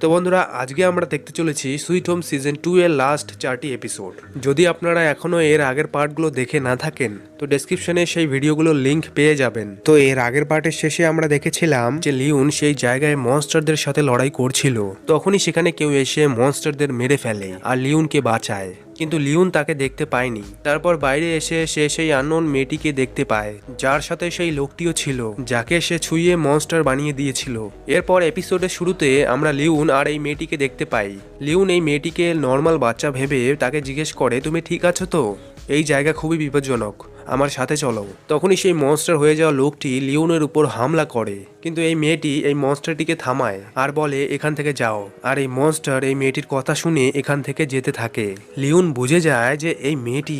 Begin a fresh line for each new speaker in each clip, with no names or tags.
তো বন্ধুরা, আজকে আমরা দেখতে চলেছি সুইট হোম সিজন 2 এর লাস্ট 4টি এপিসোড। যদি আপনারা এখনো এর আগের পার্টগুলো দেখে না থাকেন তো ডেসক্রিপশনে সেই ভিডিওগুলোর লিংক পেয়ে যাবেন। তো এর আগের পার্টের শেষে আমরা দেখেছিলাম যে লিওন সেই জায়গায় মনস্টারদের সাথে লড়াই করছিল, তখনই সেখানে কেউ এসে মনস্টারদের মেরে ফেলে আর লিওনকে বাঁচায়। কিন্তু লিওন তাকে দেখতে পায়নি। তারপর বাইরে এসে সে সেই আননোন মেয়েটিকে দেখতে পায়, যার সাথে সেই লোকটিও ছিল যাকে সে ছুঁয়ে মনস্টার বানিয়ে দিয়েছিল। এরপর এপিসোডের শুরুতে আমরা লিওন আর এই মেয়েটিকে দেখতে পাই। লিওন এই মেয়েটিকে নর্মাল বাচ্চা ভেবে তাকে জিজ্ঞেস করে, তুমি ঠিক আছো তো? এই জায়গা খুবই বিপজ্জনক, আমার সাথে চলো। তখনই সেই মনস্টার হয়ে যাওয়া লোকটি লিওনের উপর হামলা করে, কিন্তু এই মেয়েটি এই মনস্টারটিকে থামায় আর বলে এখান থেকে যাও। আর এই মনস্টার এই মেয়েটির কথা শুনে এখান থেকে যেতে থাকে। লিওন বুঝে যায় যে এই মেয়েটি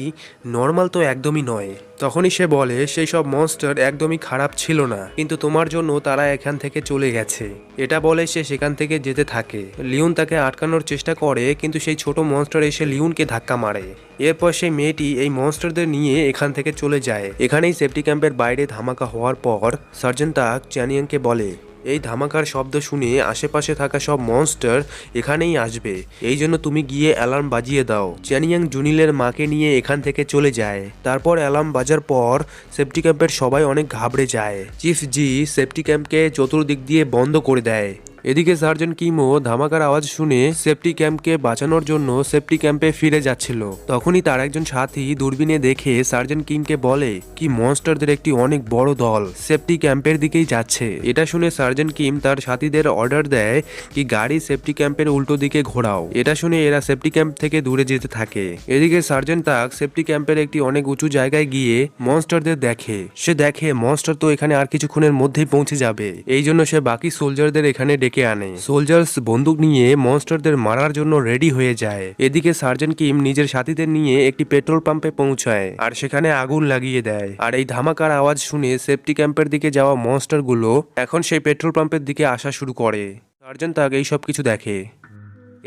নর্মাল তো একদমই নয়। তখনই সে বলে সেই সব মনস্টার একদমই খারাপ ছিল না, কিন্তু তোমার জন্য তারা এখান থেকে চলে গেছে। এটা বলে সে সেখান থেকে যেতে থাকে। লিওন তাকে আটকানোর চেষ্টা করে, কিন্তু সেই ছোট মনস্টার এসে লিওনকে ধাক্কা মারে। এরপর সেই মেয়েটি এই মনস্টারদের নিয়ে এখান থেকে চলে যায়। এখানেই সেফটি ক্যাম্পের বাইরে ধামাকা হওয়ার পর সার্জেন্ট তাক চ্যানিয়াংকে বলে এই ধামাকার শব্দ শুনে আশেপাশে থাকা সব মনস্টার এখানেই আসবে, এই জন্য তুমি গিয়ে অ্যালার্ম বাজিয়ে দাও। চ্যানিয়াং জুনিলের মাকে নিয়ে এখান থেকে চলে যায়। তারপর অ্যালার্ম বাজার পর সেফটি ক্যাম্পের সবাই অনেক ঘাবড়ে যায়। চিফ জি সেফটি ক্যাম্পকে চতুর্দিক দিয়ে বন্ধ করে দেয়। এদিকে সার্জেন্ট কিমও ধামাকার আওয়াজ শুনে সেফটি ক্যাম্পকে বাঁচানোর জন্য সেফটি ক্যাম্পে ফিরে যাচ্ছিল। তখনই তার একজন সাথী দূরবীনে দেখে সার্জেন্ট কিমকে বলে কি মনস্টারদের একটি অনেক বড় দল সেফটি ক্যাম্পের দিকেই যাচ্ছে। এটা শুনে সার্জেন্ট কিম তার সাথীদের অর্ডার দেয় কি গাড়ি সেফটি ক্যাম্পের উল্টো দিকে ঘোরাও। এটা শুনে এরা সেফটি ক্যাম্প থেকে দূরে যেতে থাকে। এদিকে সার্জেন্ট তাক সেফটি ক্যাম্পের একটি অনেক উঁচু জায়গায় গিয়ে মনস্টারদের দেখে। সে দেখে মনস্টার তো এখানে আর কিছুক্ষণের মধ্যেই পৌঁছে যাবে, এই জন্য সে বাকি সোলজারদের এখানে ডেকে আনে। সোলজার্স বন্দুক নিয়ে মনস্টারদের মারার জন্য রেডি হয়ে যায়। এদিকে সার্জেন্ট কিম নিজের সাথীদের নিয়ে একটি পেট্রোল পাম্পে পৌঁছায় আর সেখানে আগুন লাগিয়ে দেয়। আর এই ধামাকার আওয়াজ শুনে সেফটি ক্যাম্পের দিকে যাওয়া মনস্টারগুলো এখন সেই পেট্রোল পাম্পের দিকে আসা শুরু করে। সার্জেন্ট তাক এই সব কিছু দেখে।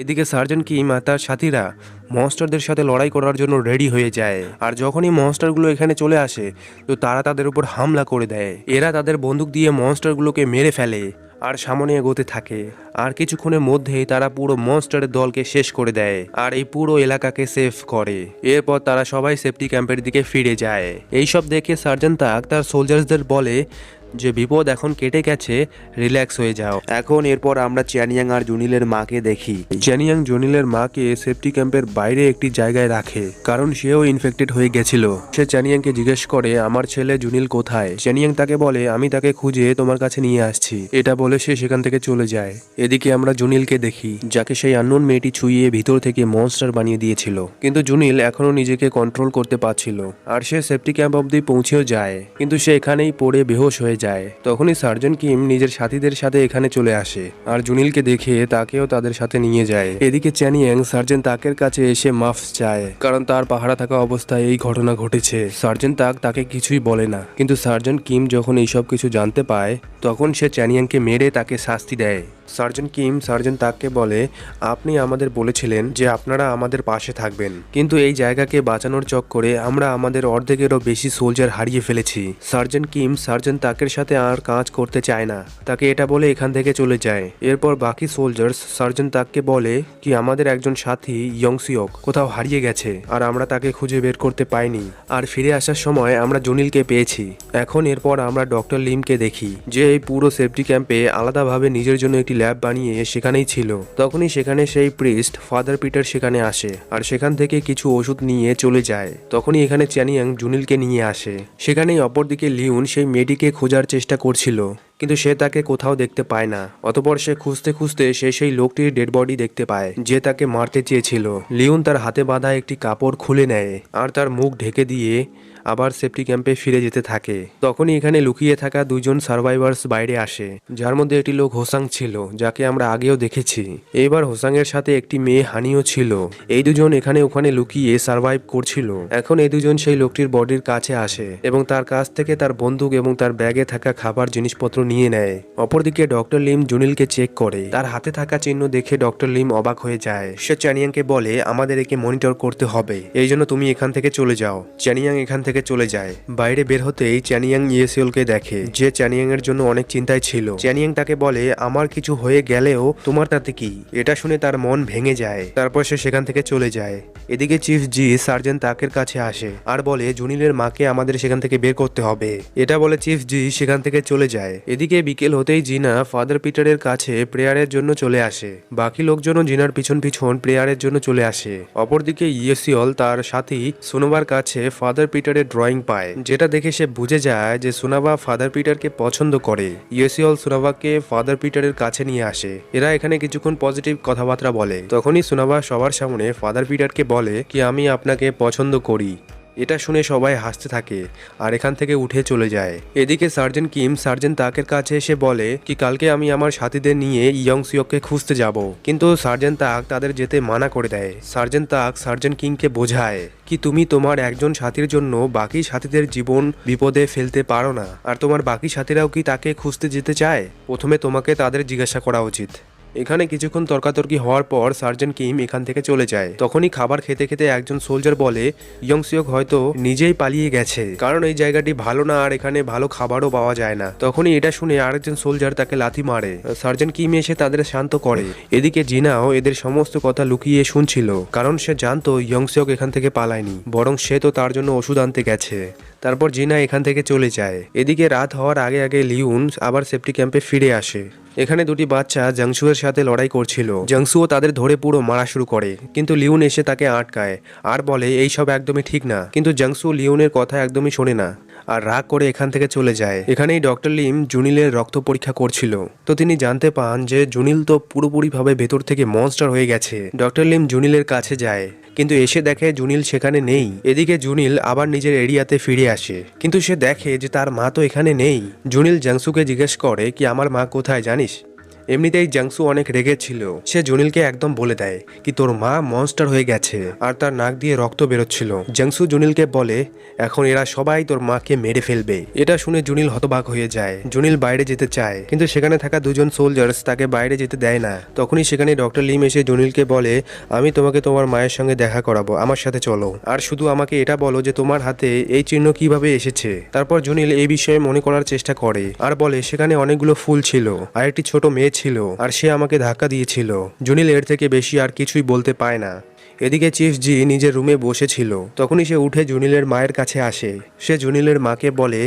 এদিকে সার্জেন্ট কিম আর তার সাথীরা মনস্টারদের সাথে লড়াই করার জন্য রেডি হয়ে যায়। আর যখনই মনস্টারগুলো এখানে চলে আসে তো তারা তাদের উপর হামলা করে দেয়। এরা তাদের বন্দুক দিয়ে মনস্টারগুলোকে মেরে ফেলে আর সামনে এগোতে থাকে। আর কিছুক্ষণের মধ্যেই তারা পুরো মনস্টারের দলকে শেষ করে দেয় আর এই পুরো এলাকাকে সেভ করে। এরপর তারা সবাই সেফটি ক্যাম্পের দিকে ফিরে যায়। এইসব দেখে সার্জেন্ট তাক তার সোলজার্সদের বলে যে বিপদ এখন কেটে গেছে, রিল্যাক্স হয়ে যাও এখন। এরপর আমরা চ্যানিয়াং আর জুনিলের মাকে দেখি। চ্যানিয়াং জুনিলের মাকে সেফটি ক্যাম্পের বাইরে একটি জায়গায় রাখে, কারণ সেও ইনফেক্টেড হয়ে গেছিল। সে চ্যানিয়াংকে জিজ্ঞেস করে আমার ছেলে জুনিল কোথায়। চ্যানিয়াং তাকে বলে আমি তাকে খুঁজে তোমার কাছে নিয়ে আসছি। এটা বলে সে সেখান থেকে চলে যায়। এদিকে আমরা জুনিলকে দেখি, যাকে সেই আননোন মেয়েটি ছুঁয়ে ভিতর থেকে মনস্টার বানিয়ে দিয়েছিল, কিন্তু জুনিল এখনো নিজেকে কন্ট্রোল করতে পারছিল। আর সে সেফটি ক্যাম্প অব্দি পৌঁছেও যায়, কিন্তু সে এখানেই পড়ে বেহোশ হয়ে যায়। তখনই সার্জেন্ট কিম নিজের সাথীদের সাথে এখানে চলে আসে আর জুনিলকে দেখে তাকেও তাদের সাথে নিয়ে যায়। এদিকে চ্যানিয়াং সার্জেন্ট তাকের কাছে এসে মাফ চায়, কারণ তার পাহারা থাকা অবস্থায় এই ঘটনা ঘটেছে। সার্জেন্ট তাক তাকে কিছুই বলে না, কিন্তু সার্জেন্ট কিম যখন এইসব কিছু জানতে পায় তখন সে চ্যানিয়াংকে মেরে তাকে শাস্তি দেয়। সার্জেন্ট কিম সার্জেন্ট তাককে বলে আপনি আমাদের বলেছিলেন যে আপনারা আমাদের পাশে থাকবেন, কিন্তু এই জায়গাকে বাঁচানোর চক্করে আমরা আমাদের অর্ধেকেরও বেশি সোলজার হারিয়ে ফেলেছি। সার্জেন্ট কিম সার্জেন্ট তাকের সাথে আর কাজ করতে চায় না, তাকে এটা বলে এখান থেকে চলে যায়। এরপর বাকি সোলজার্স সার্জেন্ট তাককে বলে কি আমাদের একজন সাথী ইয়ংসিওক কোথাও হারিয়ে গেছে আর আমরা তাকে খুঁজে বের করতে পাইনি, আর ফিরে আসার সময় আমরা জুনিলকে পেয়েছি। এখন এরপর আমরা ডক্টর লিমকে দেখি, যে এই পুরো সেফটি ক্যাম্পে আলাদাভাবে নিজের জন্য একটি ল্যাব বানিয়ে সেখানেই ছিল। তখনই সেখানে সেই প্রিস্ট ফাদার পিটার সেখানে আসে আর সেখান থেকে কিছু ওষুধ নিয়ে চলে যায়। তখনই এখানে চ্যানিয়াং জুনিলকে নিয়ে আসে। সেখানেই অপরদিকে লিওন সেই মেয়েটিকে খোঁজার চেষ্টা করছিল, কিন্তু সে তাকে কোথাও দেখতে পায় না। অতঃপর সে খুঁজতে খুঁজতে সে সেই লোকটির ডেড বডি দেখতে পায় যে তাকে মারতে চেয়েছিল। লিওন তার হাতে বাঁধা একটি কাপড় খুলে নেয় আর তার মুখ ঢেকে দিয়ে আবার সেফটি ক্যাম্পে ফিরে যেতে থাকে। তখনই এখানে লুকিয়ে থাকা দুজন সার্ভাইভার্স বাইরে আসে, যার মধ্যে একটি লোক হোসাং ছিল, যাকে আমরা আগেও দেখেছি। এইবার হোসাং এর সাথে একটি মেয়ে হানিও ছিল। এই দুজন এখানে ওখানে লুকিয়ে সার্ভাইভ করছিল। এখন এই দুজন সেই লোকটির বডির কাছে আসে এবং তার কাছ থেকে তার বন্দুক এবং তার ব্যাগে থাকা খাবার জিনিসপত্র নিয়ে নেয়। অপরদিকে ডক্টর লিম জুনিলকে চেক করে। তার হাতে থাকা চিহ্ন দেখে ডক্টর লিম অবাক হয়ে যায়। সে চ্যানিয়াংকে বলে আমাদের একে মনিটর করতে হবে, এই জন্য তুমি এখান থেকে চলে যাও। চ্যানিয়াং এখান থেকে থেকে চলে যায়। বাইরে বের হতেই চ্যানিয়াং ইয়েসিওলকে দেখে, যে চ্যানিয়াং এর জন্য অনেক চিন্তায় ছিল। চ্যানিয়াং তাকে বলে আমার কিছু হয়ে গেলেও তোমার তাতে কি। এটা শুনে তার মন ভেঙে যায়। তারপর সে সেখান থেকে চলে যায়। এদিকে চিফ জি সার্জেন্ট তাকের কাছে আসে আর বলে জুনিলের মাকে আমাদের সেখান থেকে বের করতে হবে। এটা বলে চিফ জি সেখান থেকে চলে যায়। এদিকে বিকেল হতেই জিনা ফাদার পিটারের কাছে প্রেয়ারের জন্য চলে আসে। বাকি লোকজনও জিনার পিছন পিছন প্রেয়ারের জন্য চলে আসে। অপরদিকে ইয়েসিওল তার সাথী সুনোবার কাছে ফাদার পিটারের ড্রয়িং পায়, যেটা দেখে সে বুঝে যায় যে সুনাবা ফাদার পিটারকে পছন্দ করে। ইয়েসিওল সুনাবাকে ফাদার পিটারের কাছে নিয়ে আসে। এরা এখানে কিছুক্ষণ পজিটিভ কথাবার্তা বলে। তখনই সুনাবা সবার সামনে ফাদার পিটারকে বলে কি আমি আপনাকে পছন্দ করি। এটা শুনে সবাই হাসতে থাকে আর এখান থেকে উঠে চলে যায়। এদিকে সার্জেন্ট কিম সার্জেন্ট তাকের কাছে এসে বলে কি কালকে আমি আমার সাথীদের নিয়ে ইয়ং সিওককে খুঁজতে যাব, কিন্তু সার্জেন্ট তাক তাদের যেতে মানা করে দেয়। সার্জেন্ট তাক সার্জেন্ট কিংকে বোঝায় কি তুমি তোমার একজন সাথীর জন্য বাকি সাথীদের জীবন বিপদে ফেলতে পারো না, আর তোমার বাকি সাথীরাও কি তাকে খুঁজতে যেতে চায়? প্রথমে তোমাকে তাদের জিজ্ঞাসা করা উচিত। এখানে কিছুক্ষণ তর্কাতর্কি হওয়ার পর সার্জেন্ট কিম এখান থেকে চলে যায়। তখনই খাবার খেতে খেতে একজন সোলজার বলে ইয়ং সিওক হয়তো নিজেই পালিয়ে গেছে, কারণ এই জায়গাটি ভালো না আর এখানে ভালো খাবারও পাওয়া যায় না। তখনই এটা শুনে আরেকজন সোলজার তাকে লাথি মারে। সার্জেন্ট কিম এসে তাদের শান্ত করে। এদিকে জিনাও এদের সমস্ত কথা লুকিয়ে শুনছিল, কারণ সে জানতো ইয়ং সিওক এখান থেকে পালায়নি, বরং সে তো তার জন্য ওষুধ আনতে গেছে। তারপর জিনা এখান থেকে চলে যায়। এদিকে রাত হওয়ার আগে আগে লিউন আবার সেফটি ক্যাম্পে ফিরে আসে। এখানে দুটি বাচ্চা জাংসুয়ের সাথে লড়াই করছিল। জাংসুও তাদের ধরে পুরো মারা শুরু করে, কিন্তু লিউন এসে তাকে আটকায় আর বলে এইসব একদমই ঠিক না। কিন্তু জাংসু লিউনের কথা একদমই শোনে না আর রাগ করে এখান থেকে চলে যায়। এখানেই ডক্টর লিম জুনিলের রক্ত পরীক্ষা করছিল, তো তিনি জানতে পান যে জুনিল তো পুরোপুরিভাবে ভেতর থেকে মনস্টার হয়ে গেছে। ডক্টর লিম জুনিলের কাছে যায়, কিন্তু এসে দেখে জুনিল সেখানে নেই। এদিকে জুনিল আবার নিজের এরিয়াতে ফিরে আসে, কিন্তু সে দেখে যে তার মা তো এখানে নেই। জুনিল জাংসুকে জিজ্ঞেস করে কি আমার মা কোথায় জানিস? এমনিতেই জাংসু অনেক রেগে ছিল। সে জুনিলকে একদম বলে দেয় কি তোর মা মনস্টার হয়ে গেছে, আর তার নাক দিয়ে রক্ত বেরোচ্ছিল। জাংসু জুনিলকে বলে এখন এরা সবাই তোর মাকে মেরে ফেলবে। এটা শুনে জুনিল হতবাক হয়ে যায়। জুনিল বাইরে যেতে চায়, কিন্তু সেখানে থাকা দুজন সোলজার্স তাকে বাইরে যেতে দেয় না। তখনই সেখানে ডক্টর লিম এসে জুনিলকে বলে আমি তোমাকে তোমার মায়ের সঙ্গে দেখা করাবো, আমার সাথে চলো, আর শুধু আমাকে এটা বলো যে তোমার হাতে এই চিহ্ন কিভাবে এসেছে। তারপর জুনিল এই বিষয়ে মনে করার চেষ্টা করে আর বলে সেখানে অনেকগুলো ফুল ছিল আর একটি ছোট মেয়ে ছিল, আর সে আমাকে ধাক্কা দিয়েছিল। জুনিল এর থেকে বেশি আর কিছুই বলতে পায় না। এদিকে চিফ জি নিজের রুমে বসেছিল। তখনই সে উঠে জুনিলের মায়ের কাছে আসে। সে জুনিলের মাকে বলে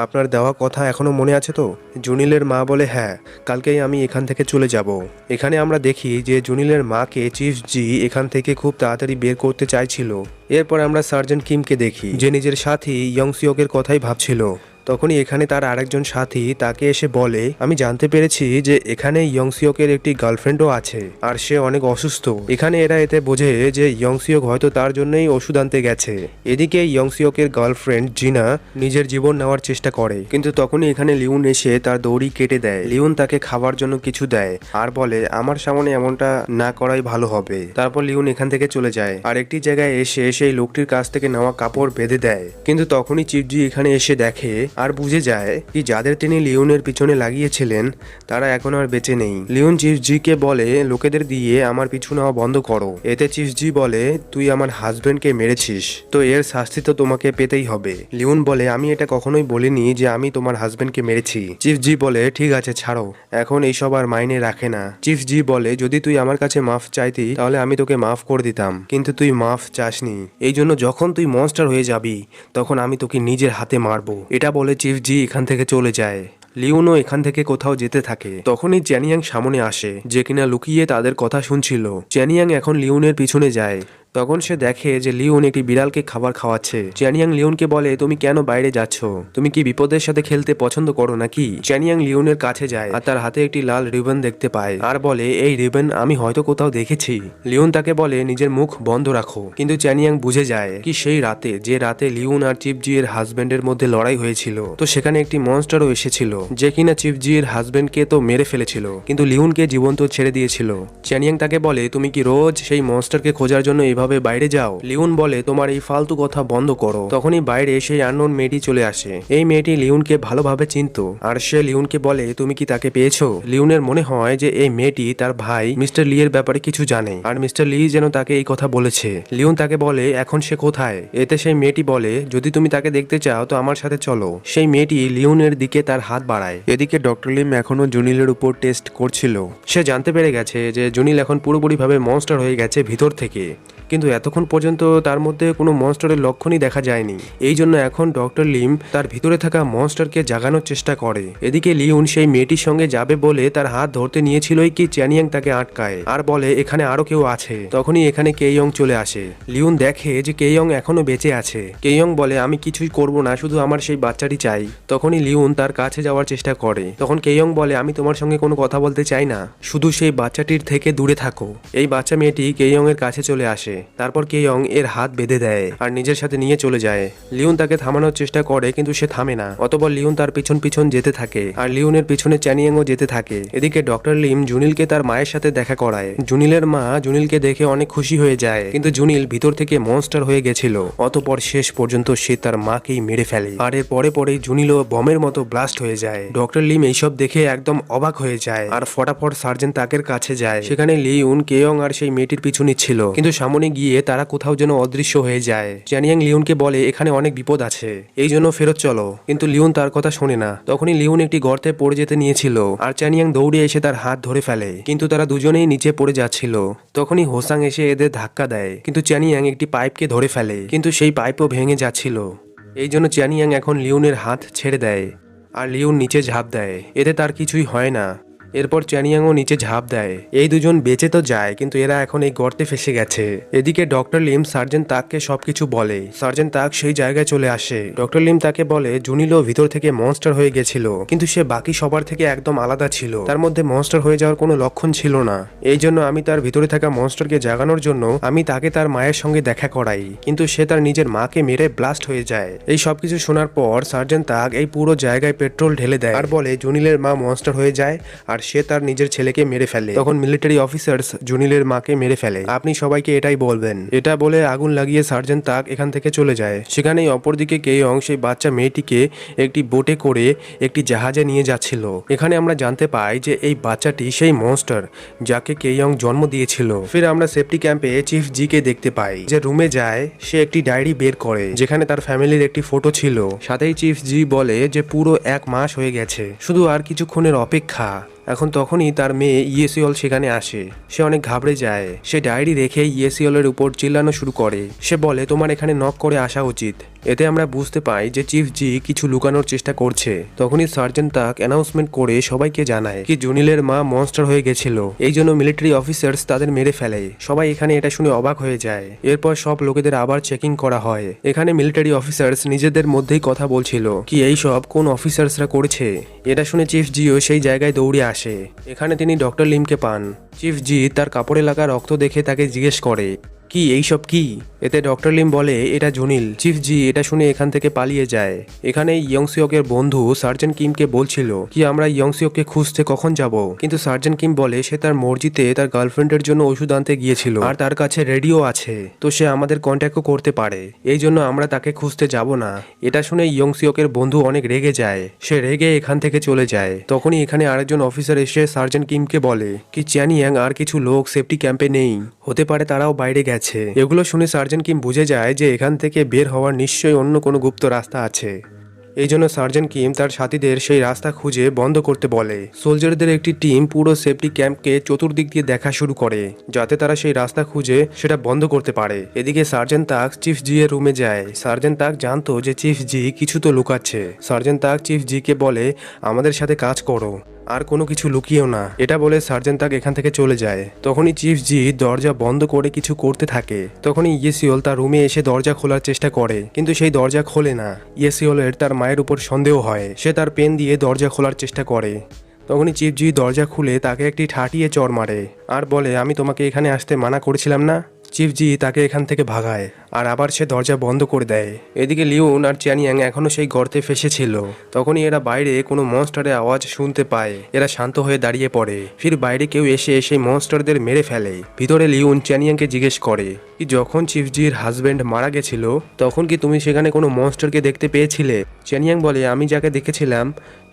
আপনার দেওয়া কথা এখনো মনে আছে তো? জুনিলের মা বলে হ্যাঁ, কালকেই আমি এখান থেকে চলে যাব। এখানে আমরা দেখি যে জুনিলের মাকে চিফ জি এখান থেকে খুব তাড়াতাড়ি বের করতে চাইছিল। এরপর আমরা সার্জেন্ট কিমকে দেখি, যে নিজের সাথী ইয়ং সিওকের কথাই ভাবছিল। তখনই এখানে তার আরেকজন সাথী তাকে এসে বলে আমি জানতে পেরেছি যে এখানে ইয়ং সিওকের একটি গার্লফ্রেন্ডও আছে আর সে অনেক অসুস্থ। এখানে এরা এতে বোঝে যে ইয়ং সিওক হয়তো তার জন্যই ওষুধ আনতে গেছে। এদিকে ইয়ং সিওকের গার্লফ্রেন্ড জিনা নিজের জীবন নেওয়ার চেষ্টা করে, কিন্তু তখনই এখানে লিউন এসে তার দড়ি কেটে দেয়। লিউন তাকে খাবার জন্য কিছু দেয় আর বলে আমার সামনে এমনটা না করাই ভালো হবে। তারপর লিউন এখান থেকে চলে যায় আর একটি জায়গায় এসে সেই লোকটির কাছ থেকে নেওয়া কাপড় বেঁধে দেয়। কিন্তু তখনই চিফজি এখানে এসে দেখে আর বুঝে যায় কি যাদের তিনি লিওনের পিছনে লাগিয়েছিলেন তারা এখন আর বেঁচে নেই। লিওন চিফ জি কে বলে লোকেদের দিয়ে আমার পিছু নেওয়া বন্ধ করো। এতে চিফ জি বলে তুই আমার হাজবেন্ডকে মেরেছিস, তো এর শাস্তি তো তোমাকে পেতেই হবে। লিওন বলে আমি এটা কখনোই বলিনি যে আমি তোমার হাজবেন্ডকে মেরেছি। চিফ জি বলে ঠিক আছে ছাড়ো, এখন এইসব আর মাইনে রাখে না। চিফ জি বলে যদি তুই আমার কাছে মাফ চাইতি তাহলে আমি তোকে মাফ করে দিতাম, কিন্তু তুই মাফ চাসনি। এই জন্য যখন তুই মনস্টার হয়ে যাবি তখন আমি তোকে নিজের হাতে মারবো। এটা বলে চিফ জি এখান থেকে চলে যায়। লিওনও এখান থেকে কোথাও যেতে থাকে। তখনই চ্যানিয়াং সামনে আসে, যে কিনা লুকিয়ে তাদের কথা শুনছিল। চ্যানিয়াং এখন লিওনের পিছনে যায়। তখন সে দেখে যে লিওন একটি বিড়ালকে খাবার খাওয়াচ্ছে। চ্যানিয়াং লিওনকে বলে তুমি কেন বাইরে যাচ্ছ? তুমি কি বিপদের সাথে খেলতে পছন্দ করো নাকি? চ্যানিয়াং লিওনের কাছে যায় আর তার হাতে একটি লাল রিবন দেখতে পায় আর বলে এই রিবন আমি হয়তো কোথাও দেখেছি। লিওন তাকে বলে নিজের মুখ বন্ধ রাখো, কিন্তু চ্যানিয়াং বুঝে যায় কি সেই রাতে যে রাতে লিওন আর চিফ জি এর হাজবেন্ডের মধ্যে লড়াই হয়েছিল, তো সেখানে একটি মনস্টারও এসেছিল যে কিনা চিফ জি এর হাজবেন্ডকে তো মেরে ফেলেছিল, কিন্তু লিওনকে জীবন্ত ছেড়ে দিয়েছিল। চ্যানিয়াং তাকে বলে তুমি কি রোজ সেই মনস্টারকে খোঁজার জন্য এভাবে বাইরে যাও? লিওন বলে তোমার এই ফালতু কথা বন্ধ করো। তখনই বাইরে সেই আননোন মেয়েটি চলে আসে। এই মেয়েটি লিওনকে ভালোভাবে চিনতো আর সে লিওনকে বলে তুমি কি তাকে পেয়েছো? লিওনের মনে হয় যে এই মেয়েটি তার ভাই মিস্টার লি এর ব্যাপারে কিছু জানে আর মিস্টার লি যেন তাকে এই কথা বলেছে। লিওন তাকে বলে এখন সে কোথায়? এতে সেই মেয়েটি বলে যদি তুমি তাকে দেখতে চাও তো আমার সাথে চলো। সেই মেয়েটি লিওনের দিকে তার হাত বাড়ায়। এদিকে ডক্টর লিম এখনো জুনিলের উপর টেস্ট করছিল। সে জানতে পেরে গেছে যে জুনিল এখন পুরোপুরিভাবে মনস্টার হয়ে গেছে ভিতর থেকে, কিন্তু এতক্ষণ পর্যন্ত তার মধ্যে কোনো মনস্টারের লক্ষণই দেখা যায়নি। এই জন্য এখন ডক্টর লিম তার ভিতরে থাকা মনস্টারকে জাগানোর চেষ্টা করে। এদিকে লিওন সেই মেয়েটির সঙ্গে যাবে বলে তার হাত ধরতে নিয়েছিলই কি চ্যানিয়াং তাকে আটকায় আর বলে এখানে আরো কেউ আছে। তখনই এখানে কেইয়ং চলে আসে। লিওন দেখে যে কেইয়ং এখনো বেঁচে আছে। কেইয়ং বলে আমি কিছুই করব না, শুধু আমার সেই বাচ্চাটি চাই। তখনই লিওন তার কাছে যাওয়ার চেষ্টা করে। তখন কেইয়ং বলে আমি তোমার সঙ্গে কোনো কথা বলতে চাই না, শুধু সেই বাচ্চাটির থেকে দূরে থাকো। এই বাচ্চা মেয়েটি কেইয়ং এর কাছে চলে আসে। তারপর কেইয়ং এর হাত বেঁধে দেয় আর নিজের সাথে নিয়ে চলে যায়। লিওন তাকে থামানোর চেষ্টা করে কিন্তু সে থামে না। অতঃপর লিওন তার পিছন পিছন যেতে থাকে আর লিওনের পিছনে চ্যানিয়াংও যেতে থাকে। এদিকে ডক্টর লিম জুনিলকে তার মায়ের সাথে দেখা করায়। জুনিলের মা জুনিলকে দেখে অনেক খুশি হয়ে যায়, কিন্তু জুনিল ভিতর থেকে মনস্টার হয়ে গেছিল। অতঃপর শেষ পর্যন্ত সে তার মাকেই মেরে ফেলে আর এর পরে পরেই জুনিলও বমের মতো ব্লাস্ট হয়ে যায়। ডক্টর লিম এইসব দেখে একদম অবাক হয়ে যায় আর ফটাফট সার্জেন্ট তাকের কাছে যায়। সেখানে লিওন কেইয়ং আর সেই মেয়েটির পিছু নিচ্ছিল, কিন্তু সামনে গিয়ে তারা কোথাও যেন অদৃশ্য হয়ে যায়। চ্যানিয়াং লিওনকে বলে এখানে অনেক বিপদ আছে, এই জন্য ফেরত চলো, কিন্তু লিওন তার কথা শোনে না। তখনই লিওন একটি গর্তে পড়ে যেতে নিয়েছিল আর চ্যানিয়াং দৌড়ে এসে তার হাত ধরে ফেলে, কিন্তু তারা দুজনেই নিচে পড়ে যাচ্ছিল। তখনই হোসাং এসে এদের ধাক্কা দেয়, কিন্তু চ্যানিয়াং একটি পাইপকে ধরে ফেলে, কিন্তু সেই পাইপও ভেঙে যাচ্ছিল। এই জন্য চ্যানিয়াং এখন লিওনের হাত ছেড়ে দেয় আর লিওন নিচে ঝাঁপ দেয়। এতে তার কিছুই হয় না। এরপর চ্যানিয়াংও নিচে ঝাঁপ দেয়। এই দুজন বেঁচে তো যায়, কিন্তু এরা এখন এই গর্তে ফেসে গেছে। এদিকে ডক্টর লিম সার্জেন্ট তাককে সবকিছু বলে। সার্জেন্ট তাক সেই জায়গায় চলে আসে। ডক্টর লিম তাকে বলে জুনিলও ভিতর থেকে মনস্টার হয়ে গেছিল, কিন্তু সে বাকি সবার থেকে একদম আলাদা ছিল। তার মধ্যে মনস্টার হয়ে যাওয়ার কোনো লক্ষণ ছিল না। এই জন্য আমি তার ভিতরে থাকা মনস্টারকে জাগানোর জন্য আমি তাকে তার মায়ের সঙ্গে দেখা করাই, কিন্তু সে তার নিজের মাকে মেরে ব্লাস্ট হয়ে যায়। এই সবকিছু শোনার পর সার্জেন্ট তাক এই পুরো জায়গায় পেট্রোল ঢেলে দেয় আর বলে জুনিলের মা মনস্টার হয়ে যায় আর সে তার নিজের ছেলেকে মেরে ফেলে। তখন মিলিটারি অফিসার্স জুনিলের মাকে মেরে ফেলে। আপনি সবাইকে এটাই বলবেন। এটা বলে আগুন লাগিয়ে সার্জেন্ট তাক এখান থেকে চলে যায়। সেখানেই অপরদিকে কেইয়ং সেই বাচ্চা মেয়েটিকে একটি বোটে করে একটি জাহাজে নিয়ে যাচ্ছিল। এখানে আমরা জানতে পাই যে এই বাচ্চাটি সেই মনস্টার যাকে কেইয়ং জন্ম দিয়েছিল। ফির আমরা সেফটি ক্যাম্পে চিফ জি কে দেখতে পাই, যে রুমে যায় সে একটি ডায়েরি বের করে যেখানে তার ফ্যামিলির একটি ফটো ছিল। সাথেই চিফ জি বলে যে পুরো 1 মাস হয়ে গেছে, শুধু আর কিছুক্ষণের অপেক্ষা। এখন তখনই তার মেয়ে ইয়েসিওল সেখানে আসে। সে অনেক ঘাবড়ে যায়। সে ডায়েরি রেখে ইয়েসিওলের উপর চিল্লানো শুরু করে। সে বলে তোমার এখানে নক করে আসা উচিত। এতে আমরা বুঝতে পাই যে চিফ জি কিছু লুকানোর চেষ্টা করছে। তখনই সার্জেন্ট তাক অ্যানাউন্সমেন্ট করে সবাইকে জানায় কি জুনিলের মা মনস্টার হয়ে গেছিল, এই জন্য মিলিটারি অফিসার্স তাদের মেরে ফেলে। সবাই এখানে এটা শুনে অবাক হয়ে যায়। এরপর সব লোকেদের আবার চেকিং করা হয়। এখানে মিলিটারি অফিসার্স নিজেদের মধ্যেই কথা বলছিল কি এই সব কোন অফিসার্সরা করেছে। এটা শুনে চিফ জিও সেই জায়গায় দৌড়ে আসে। এখানে তিনি ডক্টর লিমকে পান। চিফ জি তার কাপড়ে লাগা রক্ত দেখে তাকে জিজ্ঞেস করে কি এইসব কি। এতে ডক্টর লিম বলে এটা জুনিল। চিফ জি এটা শুনে এখান থেকে পালিয়ে যায়। এখানে ইয়ংসিওকের বন্ধু সার্জেন্ট কিমকে বলছিল কি আমরা ইয়ংসিওককে খুঁজতে কখন যাব, কিন্তু সার্জেন্ট কিম বলে সে তার মসজিদে তার গার্লফ্রেন্ডের জন্য ওষুধ আনতে গিয়েছিল আর তার কাছে রেডিও আছে, তো সে আমাদের কন্ট্যাক্টও করতে পারে, এই জন্য আমরা তাকে খুঁজতে যাব না। এটা শুনে ইয়ংসিওকের বন্ধু অনেক রেগে যায়। সে রেগে এখান থেকে চলে যায়। তখনই এখানে আরেকজন অফিসার এসে সার্জেন্ট কিমকে বলে কি চ্যানিয়াং আর কিছু লোক সেফটি ক্যাম্পে নেই, হতে পারে তারাও বাইরে গেছে। এগুলো শুনে সার্জেন্ট কিম বুঝে যায় যে এখান থেকে বের হওয়ার নিশ্চয়ই অন্য কোনো গুপ্ত রাস্তা আছে। এই জন্য সার্জেন্ট কিম তার সাথীদের সেই রাস্তা খুঁজে বন্ধ করতে বলে। সোলজারদের একটি টিম পুরো সেফটি ক্যাম্পকে চতুর্দিক দিয়ে দেখা শুরু করে যাতে তারা সেই রাস্তা খুঁজে সেটা বন্ধ করতে পারে। এদিকে সার্জেন্ট তাক চিফ জি এর রুমে যায়। সার্জেন্ট তাক জানতো যে চিফ জি কিছু তো লুকাচ্ছে। সার্জেন্ট তাক চিফ জি কে বলে আমাদের সাথে কাজ করো, আর কোনো কিছু লুকিয়েও না। এটা বলে সার্জেন্ট তাক এখান থেকে চলে যায়। তখনই চিফ জি দরজা বন্ধ করে কিছু করতে থাকে। তখনই ইয়েসিওল তার রুমে এসে দরজা খোলার চেষ্টা করে, কিন্তু সেই দরজা খোলে না। ইয়েসিওলের তার মায়ের উপর সন্দেহ হয়। সে তার পেন দিয়ে দরজা খোলার চেষ্টা করে। তখনই চিফ জি দরজা খুলে তাকে একটি ঠাটিয়ে চড় মারে আর বলে আমি তোমাকে এখানে আসতে মানা করেছিলাম না। চিফ জি তাকে এখান থেকে ভাগায় আর আবার সে দরজা বন্ধ করে দেয়। এদিকে লিওন আর চ্যানিয়াং এখনো সেই গর্তে ফেসেছিল। তখনই এরা বাইরে কোনো মনস্টারের আওয়াজ শুনতে পায়। এরা শান্ত হয়ে দাঁড়িয়ে পড়ে। ফির বাইরে কেউ এসে সেই মনস্টারদের মেরে ফেলে। ভিতরে লিওন চ্যানিয়াংকে জিজ্ঞেস করে কি যখন চিফজির হাজবেন্ড মারা গেছিল তখন কি তুমি সেখানে কোনো মনস্টারকে দেখতে পেয়েছিলে? চ্যানিয়াং বলে আমি যাকে দেখেছিলাম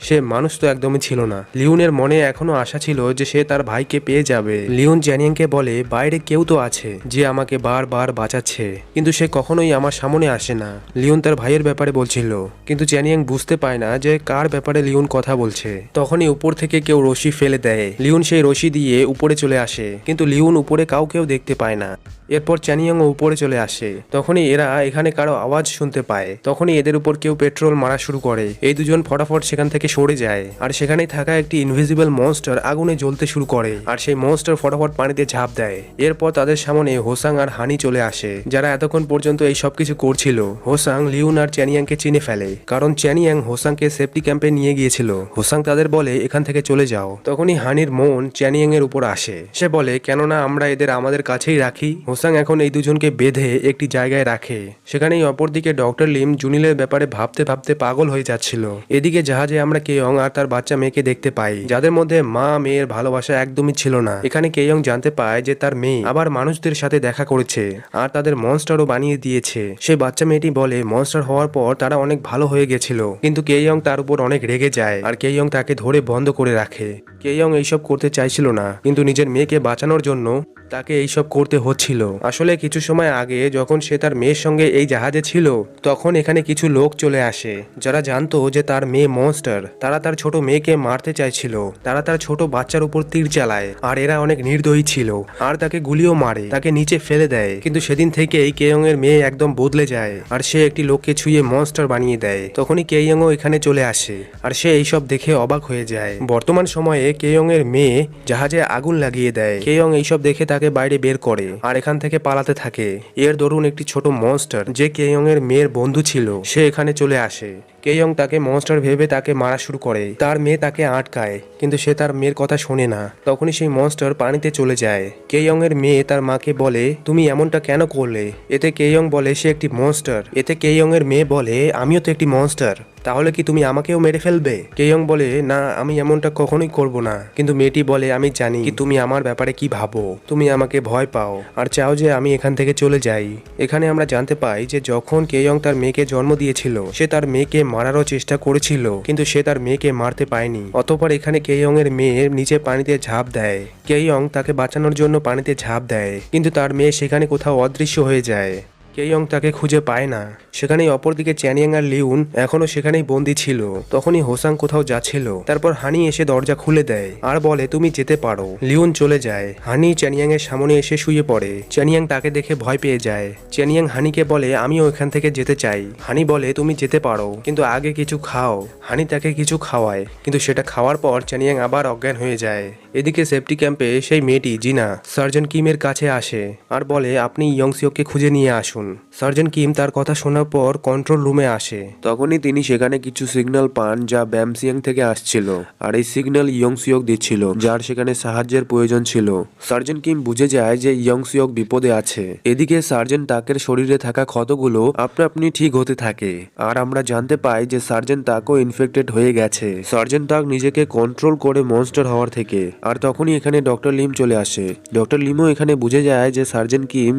সে মানুষ তো একদমই ছিল না। লিওনের মনে এখনো আশা ছিল যে সে তার ভাইকে পেয়ে যাবে। লিওন চ্যানিয়াংকে বলে বাইরে কেউ তো আছে যে আমাকে বারবার বাঁচাচ্ছে, কিন্তু সে কখনোই আমার সামনে আসে না। লিওন তার ভাইয়ের ব্যাপারে বলছিল, কিন্তু চ্যানিয়াং বুঝতে পায় না যে কার ব্যাপারে লিওন কথা বলছে। তখনই উপর থেকে কেউ রশি ফেলে দেয়। লিওন সেই রশি দিয়ে উপরে চলে আসে, কিন্তু লিওন উপরে কাউকেও দেখতে পায় না। এরপর চ্যানিয়াংও উপরে চলে আসে। তখনই এরা এখানে কারো আওয়াজ শুনতে পায়। তখনই এদের উপর কেউ পেট্রোল মারা শুরু করে। এই দুজন ফটাফট সেখান থেকে সরে যায়। আর সেখানেই থাকা একটি ইনভিজিবল মনস্টার আগুনে জ্বলতে শুরু করে। আর সেই মনস্টার ফটাফট পানিতে ঝাঁপ দেয়। এরপর তাদের সামনে হোসাং আর হানি চলে আসে, যারা এতক্ষণ পর্যন্ত এই সবকিছু করছিল। হোসাং লিওন আর চ্যানিয়াংকে চিনে ফেলে, কারণ চ্যানিয়াং হোসাংকে সেফটি ক্যাম্পে নিয়ে গিয়েছিল। হোসাং তাদের বলে এখান থেকে চলে যাও। তখনই হানির মন চ্যানিয়াং এর উপর আসে। সে বলে কেননা আমরা এদের আমাদের কাছেই রাখি। হোসাং এখন এই দুজনকে বেঁধে একটি জায়গায় রাখে। সেখানেই অপরদিকে ডক্টর লিম জুনিলের ব্যাপারে ভাবতে ভাবতে পাগল হয়ে যাচ্ছিল। এদিকে জাহাজে আমরা কেয়ং আর তার বাচ্চা মেয়েকে দেখতে পাই, যাদের মধ্যে মা মেয়ের ভালোবাসা একদমই ছিল না। এখানে কেয়ং জানতে পায় যে তার মেয়ে আবার মানুষদের সাথে দেখা করেছে আর তাদের মনস্টারও বানিয়ে দিয়েছে। সেই বাচ্চা মেয়েটি বলে মনস্টার হওয়ার পর তারা অনেক ভালো হয়ে গেছিল, কিন্তু কেয়ং তার উপর অনেক রেগে যায় আর কেয়ং তাকে ধরে বন্ধ করে রাখে। কেয়ং এইসব করতে চাইছিল না, কিন্তু নিজের মেয়েকে বাঁচানোর জন্য তাকে এইসব করতে হচ্ছিল। আসলে কিছু সময় আগে যখন সে তার মেয়ের সঙ্গে এই জাহাজে ছিল, তখন এখানে কিছু লোক চলে আসে যারা জানতো যে তার মেয়ে মনস্টার। তারা তার ছোট মেয়েকে মারতে চাইছিল। তারা তার ছোট বাচ্চার উপর তীর চালায় আর এরা অনেক নির্দয়ী ছিল আর তাকে গুলিও মারে, তাকে নিচে ফেলে দেয়। কিন্তু সেদিন থেকেই কেয়ং এর মেয়ে একদম বদলে যায় আর সে একটি লোককে ছুঁয়ে মনস্টার বানিয়ে দেয়। তখনই কেয়ংও এখানে চলে আসে আর সে এইসব দেখে অবাক হয়ে যায়। বর্তমান সময়ে কেয়ং এর মেয়ে জাহাজে আগুন লাগিয়ে দেয়। কেয়ং এইসব দেখে তাকে বাইরে বের করে আর এখান থেকে পালাতে থাকে। এর দরুন একটি ছোট মনস্টার যে কেয়ং এর মেয়ের বন্ধু ছিল সে এখানে চলে আসে। কেয়ং তাকে মনস্টার ভেবে তাকে মারা শুরু করে। তার মেয়ে তাকে আটকায়, কিন্তু সে তার মেয়ের কথা শোনে না। তখনই সেই মনস্টার পানিতে চলে যায়। কেয়ং এর মেয়ে তার মাকে বলে তুমি এমনটা কেন করলে? এতে কেয়ং বলে সে একটি মনস্টার। এতে কেয়ং এর মেয়ে বলে আমিও তো একটি মনস্টার, তাহলে কি তুমি আমাকেও মেরে ফেলবে? কেয়ং বলে না, আমি এমনটা কখনোই করব না। কিন্তু মেয়েটি বলে আমি জানি কি তুমি আমার ব্যাপারে কি ভাবো। তুমি আমাকে ভয় পাও আর চাও যে আমি এখান থেকে চলে যাই। এখানে আমরা জানতে পাই যে যখন কেয়ং তার মেয়েকে জন্ম দিয়েছিল সে তার মেয়েকে মারারও চেষ্টা করেছিল, কিন্তু সে তার মেয়েকে মারতে পায়নি। অতঃপর এখানে কেয়ং এর মেয়ে নিচে পানিতে ঝাঁপ দেয়। কেয়ং তাকে বাঁচানোর জন্য পানিতে ঝাঁপ দেয়, কিন্তু তার মেয়ে সেখানে কোথাও অদৃশ্য হয়ে যায়। কেয়ং তাকে খুঁজে পায় না। সেখানেই অপরদিকে চ্যানিয়াং আর লিউন এখনো সেখানেই বন্দি ছিল। তখনই হোসাং কোথাও যাচ্ছিল। তারপর হানি এসে দরজা খুলে দেয় আর বলে তুমি যেতে পারো। লিউন চলে যায়। হানি চ্যানিয়াং এর সামনে এসে শুয়ে পড়ে। চ্যানিয়াং তাকে দেখে ভয় পেয়ে যায়। চ্যানিয়াং হানিকে বলে আমিও এখান থেকে যেতে চাই। হানি বলে তুমি যেতে পারো, কিন্তু আগে কিছু খাও। হানি তাকে কিছু খাওয়ায়, কিন্তু সেটা খাওয়ার পর চ্যানিয়াং আবার অজ্ঞান হয়ে যায়। এদিকে সেফটি ক্যাম্পে সেই মেয়েটি জিনা সার্জন কিমের কাছে আসে আর বলে আপনি ইয়ংসিওকে খুঁজে নিয়ে আসুন। সার্জন কিম তার কথা শোনার পর কন্ট্রোল রুমে আসে। তখনই তিনি সেখানে কিছু সিগন্যাল পান যা ব্যামসিয়াং থেকে আসছিল, আর এই সিগন্যাল ইয়ংসিওক দিচ্ছিল, যার সেখানে সাহায্যের প্রয়োজন ছিল। সার্জন কিম বুঝে যায় যে ইয়ংসিওক বিপদে আছে। এদিকে সার্জন তাকের শরীরে থাকা ক্ষতগুলো আপনা আপনি ঠিক হতে থাকে আর আমরা জানতে পাই যে সার্জন তাকও ইনফেক্টেড হয়ে গেছে। সার্জন তাক নিজেকে কন্ট্রোল করে মনস্টার হওয়ার থেকে। আর তখনই এখানে ডক্টর লিম চলে আসে। ডক্টর লিমও এখানে বুঝে যায় যে সার্জন কিম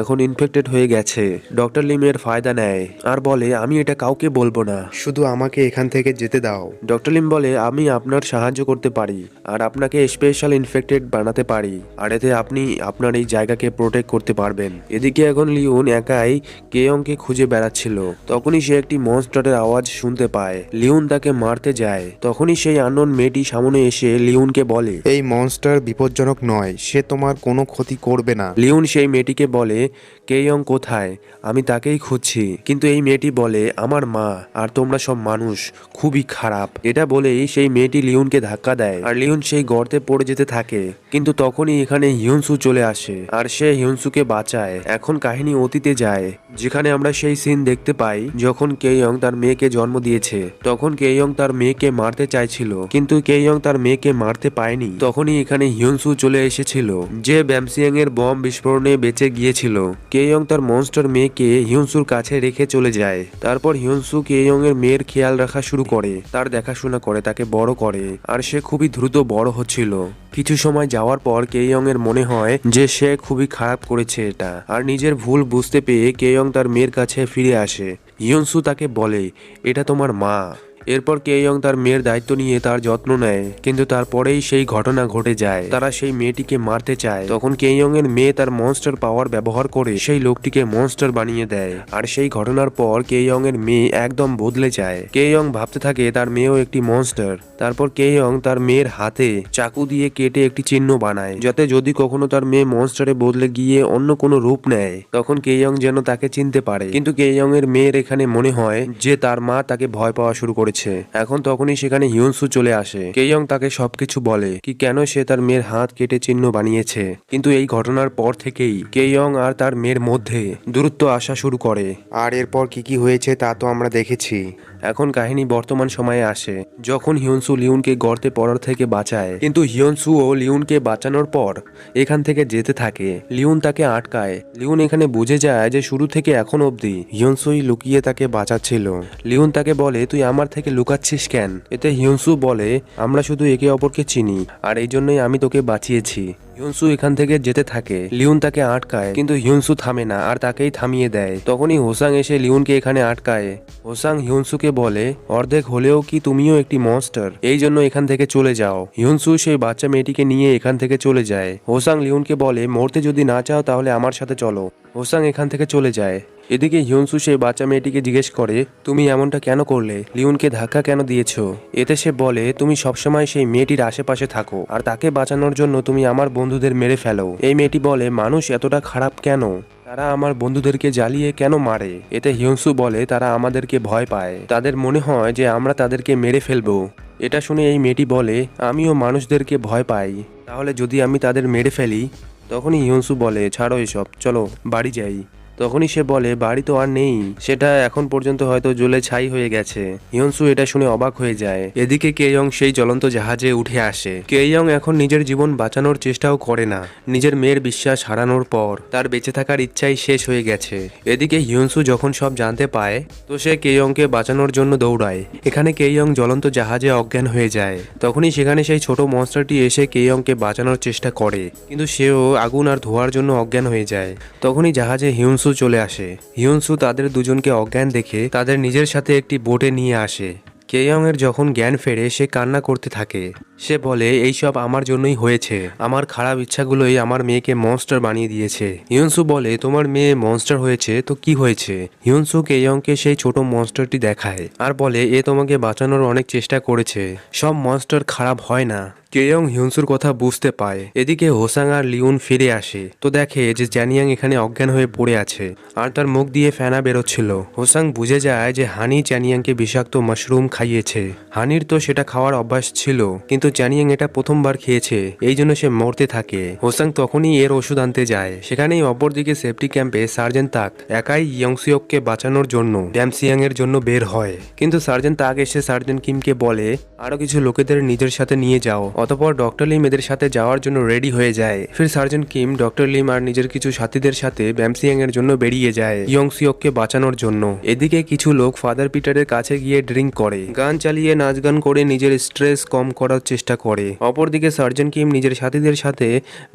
এখন ইনফেক্টেড হয়ে গেছে। ডক্টর লিমের ফায়দা নেয় আর বলে আমি এটা কাউকে বলবো না, শুধু আমাকে এখান থেকে যেতে দাও। ডক্টর লিম বলে আমি আপনার সাহায্য করতে পারি আর আপনাকে স্পেশাল ইনফেক্টেড বানাতে পারি, আর এতে আপনি আপনার এই জায়গাকে প্রোটেক্ট করতে পারবেন। এদিকে এখন লিউন একাই কেয়ংকে খুঁজে বেড়াচ্ছিল। তখনই সে একটি মনস্টারের আওয়াজ শুনতে পায়। লিউন তাকে মারতে যায়। তখনই সেই আননোন মেয়েটি সামনে এসে লিউনকে বলে
এই মনস্টার বিপজ্জনক নয়, সে তোমার কোনো ক্ষতি করবে না।
লিউন সেই মেয়েটিকে বলে কেয়ং কোথায়? আমি তাকেই খুঁজছি। কিন্তু এই মেয়েটি বলে আমার মা আর তোমরা সব মানুষ খুবই খারাপ। এটা বলেই সেই মেয়েটি লিউনকে ধাক্কা দেয় আর লিউন সেই গর্তে পড়ে যেতে থাকে। কিন্তু তখনই এখানে হিউনসু চলে আসে আর সে হিউনসুকে বাঁচায়। এখন কাহিনী অতীতে যায়, যেখানে আমরা সেই সিন দেখতে পাই যখন কেয়ং তার মেয়েকে জন্ম দিয়েছে। তখন কেয়ং তার মেয়েকে মারতে চাইছিল, কিন্তু কেয়ং তার মেয়েকে মারতে পায়নি। তখনই এখানে হিয়নসু চলে এসেছিল, যে ব্যামসিয়াং এর বম বিস্ফোরণে বেঁচে গিয়েছিল। কেইয়ং তার মনস্টার মেয়েকে হিয়নসুর কাছে রেখে চলে যায়। তারপর হিয়নসু কেইয়ং এর মেয়ের খেয়াল রাখা শুরু করে, তার দেখাশোনা করে, তাকে বড় করে, আর সে খুবই দ্রুত বড় হচ্ছিল। কিছু সময় যাওয়ার পর কেইয়ং এর মনে হয় যে সে খুবই খারাপ করেছে এটা, আর নিজের ভুল বুঝতে পেয়ে কেইয়ং তার মেয়ের কাছে ফিরে আসে। হিয়নসু তাকে বলে, এটা তোমার মা। এরপর কেইয়ং তার মেয়ের দায়িত্ব নিয়ে তার যত্ন নেয়, কিন্তু তারপরেই সেই ঘটনা ঘটে যায়। তারা সেই মেয়েটিকে মারতে চায়। তখন কেইয়ং এর মেয়ে তার মনস্টার পাওয়ার ব্যবহার করে সেই লোকটিকে মনস্টার বানিয়ে দেয়। আর সেই ঘটনার পর কেইয়ং এর মেয়ে একদম বদলে যায়। কেইয়ং ভাবতে থাকে তার মেয়েও একটি মনস্টার। তারপর কেইয়ং তার মেয়ের হাতে চাকু দিয়ে কেটে একটি চিহ্ন বানায়, যাতে যদি কখনো তার মেয়ে মনস্টারে বদলে গিয়ে অন্য কোনো রূপ নেয় তখন কেইয়ং যেন তাকে চিনতে পারে। কিন্তু কেইয়ং এর মেয়ের এখানে মনে হয় যে তার মা তাকে ভয় পাওয়া শুরু করেছে। এখন তখনই সেখানে হিয়নসু চলে আসে। কেইয়ং তাকে সবকিছু বলে কি কেন সে তার মেয়ের হাত কেটে চিহ্ন বানিয়েছে। কিন্তু এই ঘটনার পর থেকেই কেইয়ং আর তার মেয়ের মধ্যে দূরত্ব আসা শুরু করে।
আর এরপর কি হয়েছে তা তো আমরা দেখেছি।
এখন কাহিনী বর্তমান সময়ে আসে, যখন হিয়নসু লিউনকে গর্তে পড়ার থেকে বাঁচায়। কিন্তু হিয়নসু ও লিউনকে বাঁচানোর পর এখান থেকে যেতে থাকে। লিউন তাকে আটকায়। লিউন এখানে বুঝে যায় যে শুরু থেকে এখন অবধি
হিয়নসুই লুকিয়ে তাকে বাঁচাচ্ছিল।
লিউন তাকে বলে, তুই আমার থেকে লুকাচ্ছিস কেন? এতে হিয়নসু বলে, আমরা শুধু একে অপরকে চিনি, আর এই জন্যই আমি তোকে বাঁচিয়েছি। হিয়নসু এখান থেকে যেতে থাকে। লিউন তাকে আটকায়, কিন্তু হিয়নসু থামে না আর তাকেই থামিয়ে দেয়। তখনই হোসাং এসে লিউনকে এখানে আটকায়। হোসাং হিয়নসুকে বলে, অর্ধেক হলেও কি তুমিও একটি মনস্টার, এই জন্য এখান থেকে চলে যাও। হিয়নসু সেই বাচ্চা মেয়েটিকে নিয়ে এখান থেকে চলে যায়। হোসাং লিউনকে বলে, মরতে যদি না চাও তাহলে আমার সাথে চলো। হোসাং এখান থেকে চলে যায়। এদিকে হিয়নসু সেই বাচ্চা মেয়েটিকে জিজ্ঞেস করে, তুমি এমনটা কেন করলে? লিউনকে ধাক্কা কেন দিয়েছো? এতে সে বলে, তুমি সবসময় সেই মেয়েটির আশেপাশে থাকো, আর তাকে বাঁচানোর জন্য তুমি আমার বন্ধুদের মেরে ফেলো। এই মেয়েটি বলে, মানুষ এতটা খারাপ কেন? তারা আমার বন্ধুদেরকে জ্বালিয়ে কেন মারে? এতে হিয়নসু বলে, তারা আমাদেরকে ভয় পায়, তাদের মনে হয় যে আমরা তাদেরকে মেরে ফেলবো। এটা শুনে এই মেয়েটি বলে, আমিও মানুষদেরকে ভয় পাই, তাহলে যদি আমি তাদের মেরে ফেলি? তখনই হিয়নসু বলে, ছাড়ো এসব, চলো বাড়ি যাই। তখনই সে বলে, বাড়ি তো আর নেই, সেটা এখন পর্যন্ত হয়তো জ্বলে ছাই হয়ে গেছে। হিয়নসু এটা শুনে অবাক হয়ে যায়। এদিকে কেইয়ং সেই জ্বলন্ত জাহাজে উঠে আসে। কেইয়ং এখন নিজের জীবন বাঁচানোর চেষ্টাও করে না। নিজের মেয়ের বিশ্বাস হারানোর পর তার বেঁচে থাকার ইচ্ছাই শেষ হয়ে গেছে। এদিকে হিয়নসু যখন সব জানতে পায় তো সে কেইয়ংকে বাঁচানোর জন্য দৌড়ায়। এখানে কেইয়ং জ্বলন্ত জাহাজে অজ্ঞান হয়ে যায়। তখনই সেখানে সেই ছোট মনস্টারটি এসে কেইয়ংকে বাঁচানোর চেষ্টা করে, কিন্তু সেও আগুন আর ধোঁয়ার জন্য অজ্ঞান হয়ে যায়। তখনই জাহাজে হিয়নসু চলে আসে। হিয়নসু তাদের দুজনকে অজ্ঞান দেখে তাদের নিজের সাথে একটি বোটে নিয়ে আসে। কেইয়ং এর যখন জ্ঞান ফেরে সে কান্না করতে থাকে। সে বলে, এইসব আমার জন্যই হয়েছে, আমার খারাপ ইচ্ছাগুলোই আমার মেয়েকে মনস্টার বানিয়ে দিয়েছে। হিয়নসু বলে, তোমার মেয়ে মনস্টার হয়েছে তো কি হয়েছে? হিয়নসু কেইয়ংকে সেই ছোট মনস্টারটি দেখায় আর বলে, এ তোমাকে বাঁচানোর অনেক চেষ্টা করেছে, সব মনস্টার খারাপ হয় না। কেইয়ং হিয়নসুর কথা বুঝতে পায়। এদিকে হোসাং আর লিউন ফিরে আসে তো দেখে যে জ্যানিয়াং এখানে অজ্ঞান হয়ে পড়ে আছে আর তার মুখ দিয়ে ফেনা বেরোচ্ছিল। হোসাং বুঝে যায় যে হানি জ্যানিয়াংকে বিষাক্ত মাশরুম খাইয়েছে। হানির তো সেটা খাওয়ার অভ্যাস ছিল, কিন্তু জ্যানিয়াং এটা প্রথমবার খেয়েছে, এই জন্য সে মরতে থাকে। হোসাং তখনই এর ওষুধ আনতে যায়। সেখানেই অপরদিকে সেফটি ক্যাম্পে সার্জেন্ট তাক একাই ইয়ংসিয়ককে বাঁচানোর জন্য ড্যামসিয়াং এর জন্য বের হয়। কিন্তু সার্জেন্ট তাক এসে সার্জেন্ট কিমকে বলে, আরো কিছু লোকেদের নিজের সাথে নিয়ে যাও। অতঃপর ডক্টর লিম এদের সাথে যাওয়ার জন্য রেডি হয়ে যায়। ফির সার্জেন্ট কিম ডক্টর লিম আর নিজের কিছু সাথীদের সাথে ব্যামসিয়াং এর জন্য বেরিয়ে যায় ইয়ংসিয়ককে বাঁচানোর জন্য। এদিকে কিছু লোক ফাদার পিটারের কাছে গিয়ে ড্রিঙ্ক করে, গান চালিয়ে নাচ গান করে নিজের স্ট্রেস কম করার চেষ্টা করে। অপরদিকে সার্জেন্ট কিম নিজের সাথীদের সাথে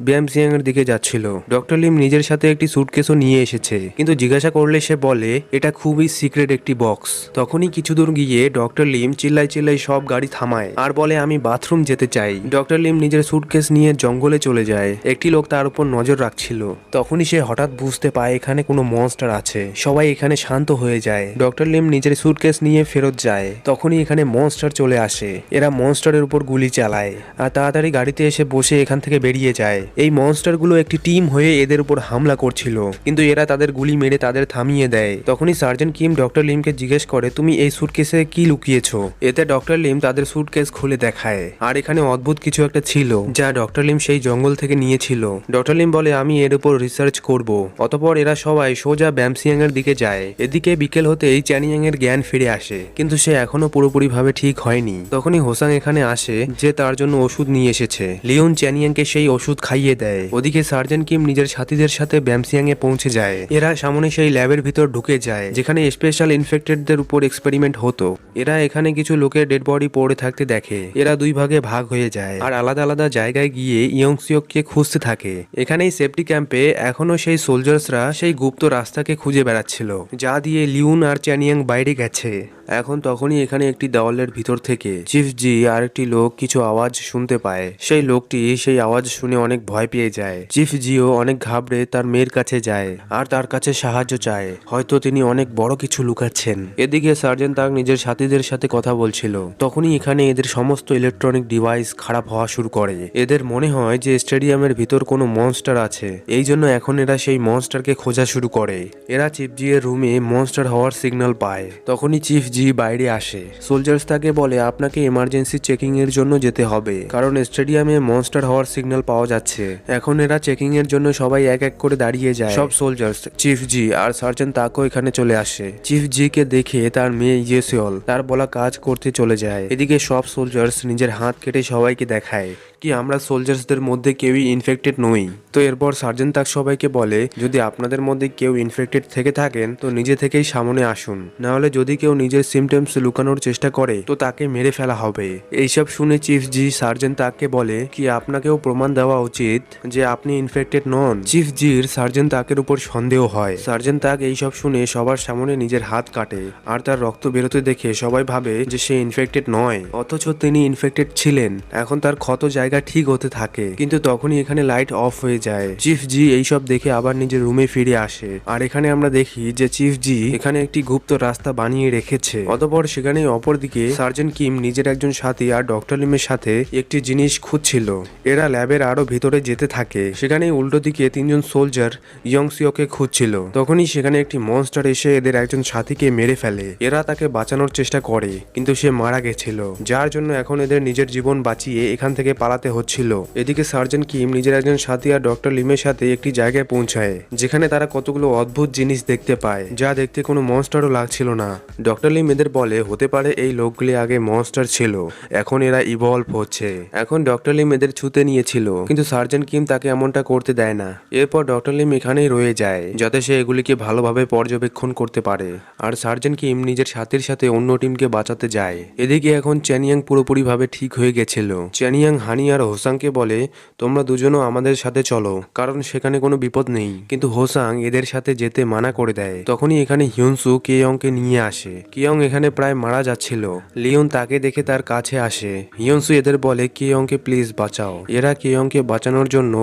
ব্যামসিয়াং এর দিকে যাচ্ছিল। ডক্টর লিম নিজের সাথে একটি সুটকেসও নিয়ে এসেছে, কিন্তু জিজ্ঞাসা করলে সে বলে এটা খুবই সিক্রেট একটি বক্স। তখনই কিছু দূর গিয়ে ডক্টর লিম চিল্লাই চিল্লাই সব গাড়ি থামায় আর বলে, আমি বাথরুম যেতে চাই। ডক্টর লিম নিজের সুটকেস নিয়ে জঙ্গলে চলে যায়। একটি লোক তার উপর নজর রাখছিল। তখনই সে হঠাৎ বুঝতে পায় এখানে কোনো মনস্টার আছে। সবাই এখানে শান্ত হয়ে যায়। ডক্টর লিম নিজের সুটকেস নিয়ে ফেরত যায়। তখনই এখানে মনস্টার চলে আসে। এরা মনস্টারের উপর গুলি চালায় আর তাড়াতাড়ি গাড়িতে এসে বসে এখান থেকে বেরিয়ে যায়। এই মনস্টারগুলো একটি টিম হয়ে এদের উপর হামলা করছিল, কিন্তু এরা তাদের গুলি মেরে তাদের থামিয়ে দেয়। তখনই সার্জেন্ট কিম ডক্টর লিমকে জিজ্ঞেস করে, তুমি এই সুটকেসে কি লুকিয়েছো? এতে ডক্টর লিম তাদের সুটকেস খুলে দেখায় আর এখানে অদ্ভুত অদ্ভুত কিছু একটা ছিল যা ডক্টর লিম সেই জঙ্গল থেকে নিয়েছিল। ডক্টর লিম বলে আমি এর উপর রিসার্চ করব। অতঃপর এরা সবাই সোজা ব্যামসিয়াং এর দিকে যায়। এদিকে বিকেল হতেই চ্যানিয়াং এর জ্ঞান ফিরে আসে, কিন্তু সে এখনো পুরোপুরি ভাবে ঠিক হয়নি। তখনই হোসাং এখানে আসে যে তার জন্য ওষুধ নিয়ে এসেছে। লিওন চ্যানিয়াংকে সেই ওষুধ খাইয়ে দেয়। ওদিকে সার্জেন্ট কিম নিজের সাথীদের সাথে ব্যামসিয়াং এ পৌঁছে যায়। এরা সামনে সেই ল্যাবের ভিতর ঢুকে যায় যেখানে স্পেশাল ইনফেক্টেডদের উপর এক্সপেরিমেন্ট হতো। এরা এখানে কিছু লোকের ডেড বডি পড়ে থাকতে দেখে। এরা দুই ভাগে ভাগ হয়ে যায় আর আলাদা আলাদা জায়গায় গিয়ে ইয়ংসিওককে খুঁজতে থাকে। এখানেই সেফটি ক্যাম্পে এখনো সেই সোলজার্সরা সেই গুপ্ত রাস্তাকে খুঁজে বেড়াচ্ছিল যা দিয়ে লিউন আর চ্যানিয়াং বাইরে গেছে। এখন তখনই এখানে একটি দেওয়ালের ভিতর থেকে চিফ জি আর একটি লোক কিছু আওয়াজ শুনতে পায়। সেই লোকটি সেই আওয়াজ শুনে অনেক ভয় পেয়ে যায়। চিফ জিও অনেক ঘাবড়ে তার মেয়ের কাছে যায় আর তার কাছে সাহায্য চায়। হয়তো তিনি অনেক বড় কিছু লুকাচ্ছেন। এদিকে সার্জেন্ট তাক নিজের সাথীদের সাথে কথা বলছিল। তখনই এখানে এদের সমস্ত ইলেকট্রনিক ডিভাইস খারাপ হওয়া শুরু করে। এদের মনে হয় যে স্টেডিয়ামের ভিতর কোনো মনস্টার আছে, এই জন্য এখন এরা সেই মনস্টারকে খোঁজা শুরু করে। এরা চিফ জি এর রুমে মনস্টার হওয়ার সিগন্যাল পায়। তখনই চিফ জি বাইরে আসে। সোলজার্স তাকে বলে আপনাকে ইমার্জেন্সি চেকিং এর জন্য যেতে হবে, কারণ স্টেডিয়ামে মনস্টার হওয়ার সিগন্যাল পাওয়া যাচ্ছে। এখন এরা চেকিং এর জন্য সবাই এক এক করে দাঁড়িয়ে যায়। সব সোলজার্স, চিফ জি আর সার্জেন্ট তাকও এখানে চলে আসে। চিফ জি কে দেখে তার মেয়ে ইয়েসিওল তার বলা কাজ করতে চলে যায়। এদিকে সব সোলজার্স নিজের হাত কেটে সবাইকে দেখায় কি আমরা সোলজার্সদের মধ্যে কেউই ইনফেক্টেড নই। তো এরপর সার্জেন্ট তাক সবাইকে বলে যদি আপনাদের মধ্যে কেউ ইনফেক্টেড থেকে থাকেন তো নিজে থেকেই সামনে আসুন, না হলে যদি কেউ নিজের সিমটমস লুকানোর চেষ্টা করে তো তাকে মেরে ফেলা হবে। এইসব শুনে চিফ জি সার্জেন্ট তাককে বলে কি আপনাকেও প্রমাণ দেওয়া উচিত যে আপনি ইনফেক্টেড নন। চিফ জির সার্জেন্ট তাকের উপর সন্দেহ হয়। সার্জেন্ট তাক এইসব শুনে সবার সামনে নিজের হাত কাটে আর তার রক্ত বেরোতে দেখে সবাই ভাবে যে সে ইনফেক্টেড নয়, অথচ তিনি ইনফেক্টেড ছিলেন। এখন তার ক্ষত জায়গা ঠিক হতে থাকে, কিন্তু তখনই এখানে লাইট অফ হয়ে যায়। চিফ জি এইসব দেখে আবার নিজের রুমে ফিরে আসে আর এখানে আমরা দেখি যে চিফ জি এখানে একটি গুপ্ত রাস্তা বানিয়ে রেখেছে। অতঃপর সেখানে অপরদিকে সার্জেন্ট কিম নিজের একজন সাথী আর ডক্টর লিমের সাথে একটি জিনিস খুঁজছিল। এরা ল্যাবের আরো ভিতরে যেতে থাকে। সেখানেই উল্টো দিকে তিনজন সোলজার ইয়ংসিওকে খুঁজছিল। তখনই সেখানে একটি মনস্টার এসে এদের একজন সাথীকে মেরে ফেলে। এরা তাকে বাঁচানোর চেষ্টা করে কিন্তু সে মারা গেছিল, যার জন্য এখন এদের নিজের জীবন বাঁচিয়ে এখান থেকে পালাতে হচ্ছিল। এদিকে সার্জেন্ট কিম নিজের একজন সাথী আর ডক্টর লিমের সাথে একটি জায়গায় পৌঁছায় যেখানে তারা কতগুলো অদ্ভুত জিনিস দেখতে পায় যা দেখতে কোনো মনস্টারও লাগছিল না। ডক্টর লিম এদের বলে হতে পারে এই লোকগুলি আগে মনস্টার ছিল, এখন এরা ইভলভ হচ্ছে। এখন ডক্টর লিম এদের ছুতে নিয়েছিল কিন্তু সার্জেন্ট কিম তাকে এমনটা করতে দেয় না। এরপর ডক্টর লিম এখানেই রয়ে যায় যাতে সে এগুলিকে ভালোভাবে পর্যবেক্ষণ করতে পারে আর সার্জেন্ট কিম নিজের সাথীর সাথে অন্য টিমকে বাঁচাতে যায়। এদিকে এখন চ্যানিয়াং পুরোপুরি ভাবে ঠিক হয়ে গেছিল। চ্যানিয়াং হানি আর হোসাংকে বলে তোমরা দুজনও আমাদের সাথে চলো, কারণ সেখানে কোনো বিপদ নেই। কিন্তু হোসাং এদের সাথে যেতে মানা করে দেয়। তখনই এখানে হিউনসু কেয়ংকে নিয়ে আসে। কেয়ং এখানে প্রায় মারা যাচ্ছিল। লিওন তাকে দেখে তার কাছে আসে। হিউনসু এদের বলে কেয়ংকে প্লিজ বাঁচাও। এরা কেয়ংকে বাঁচানোর জন্য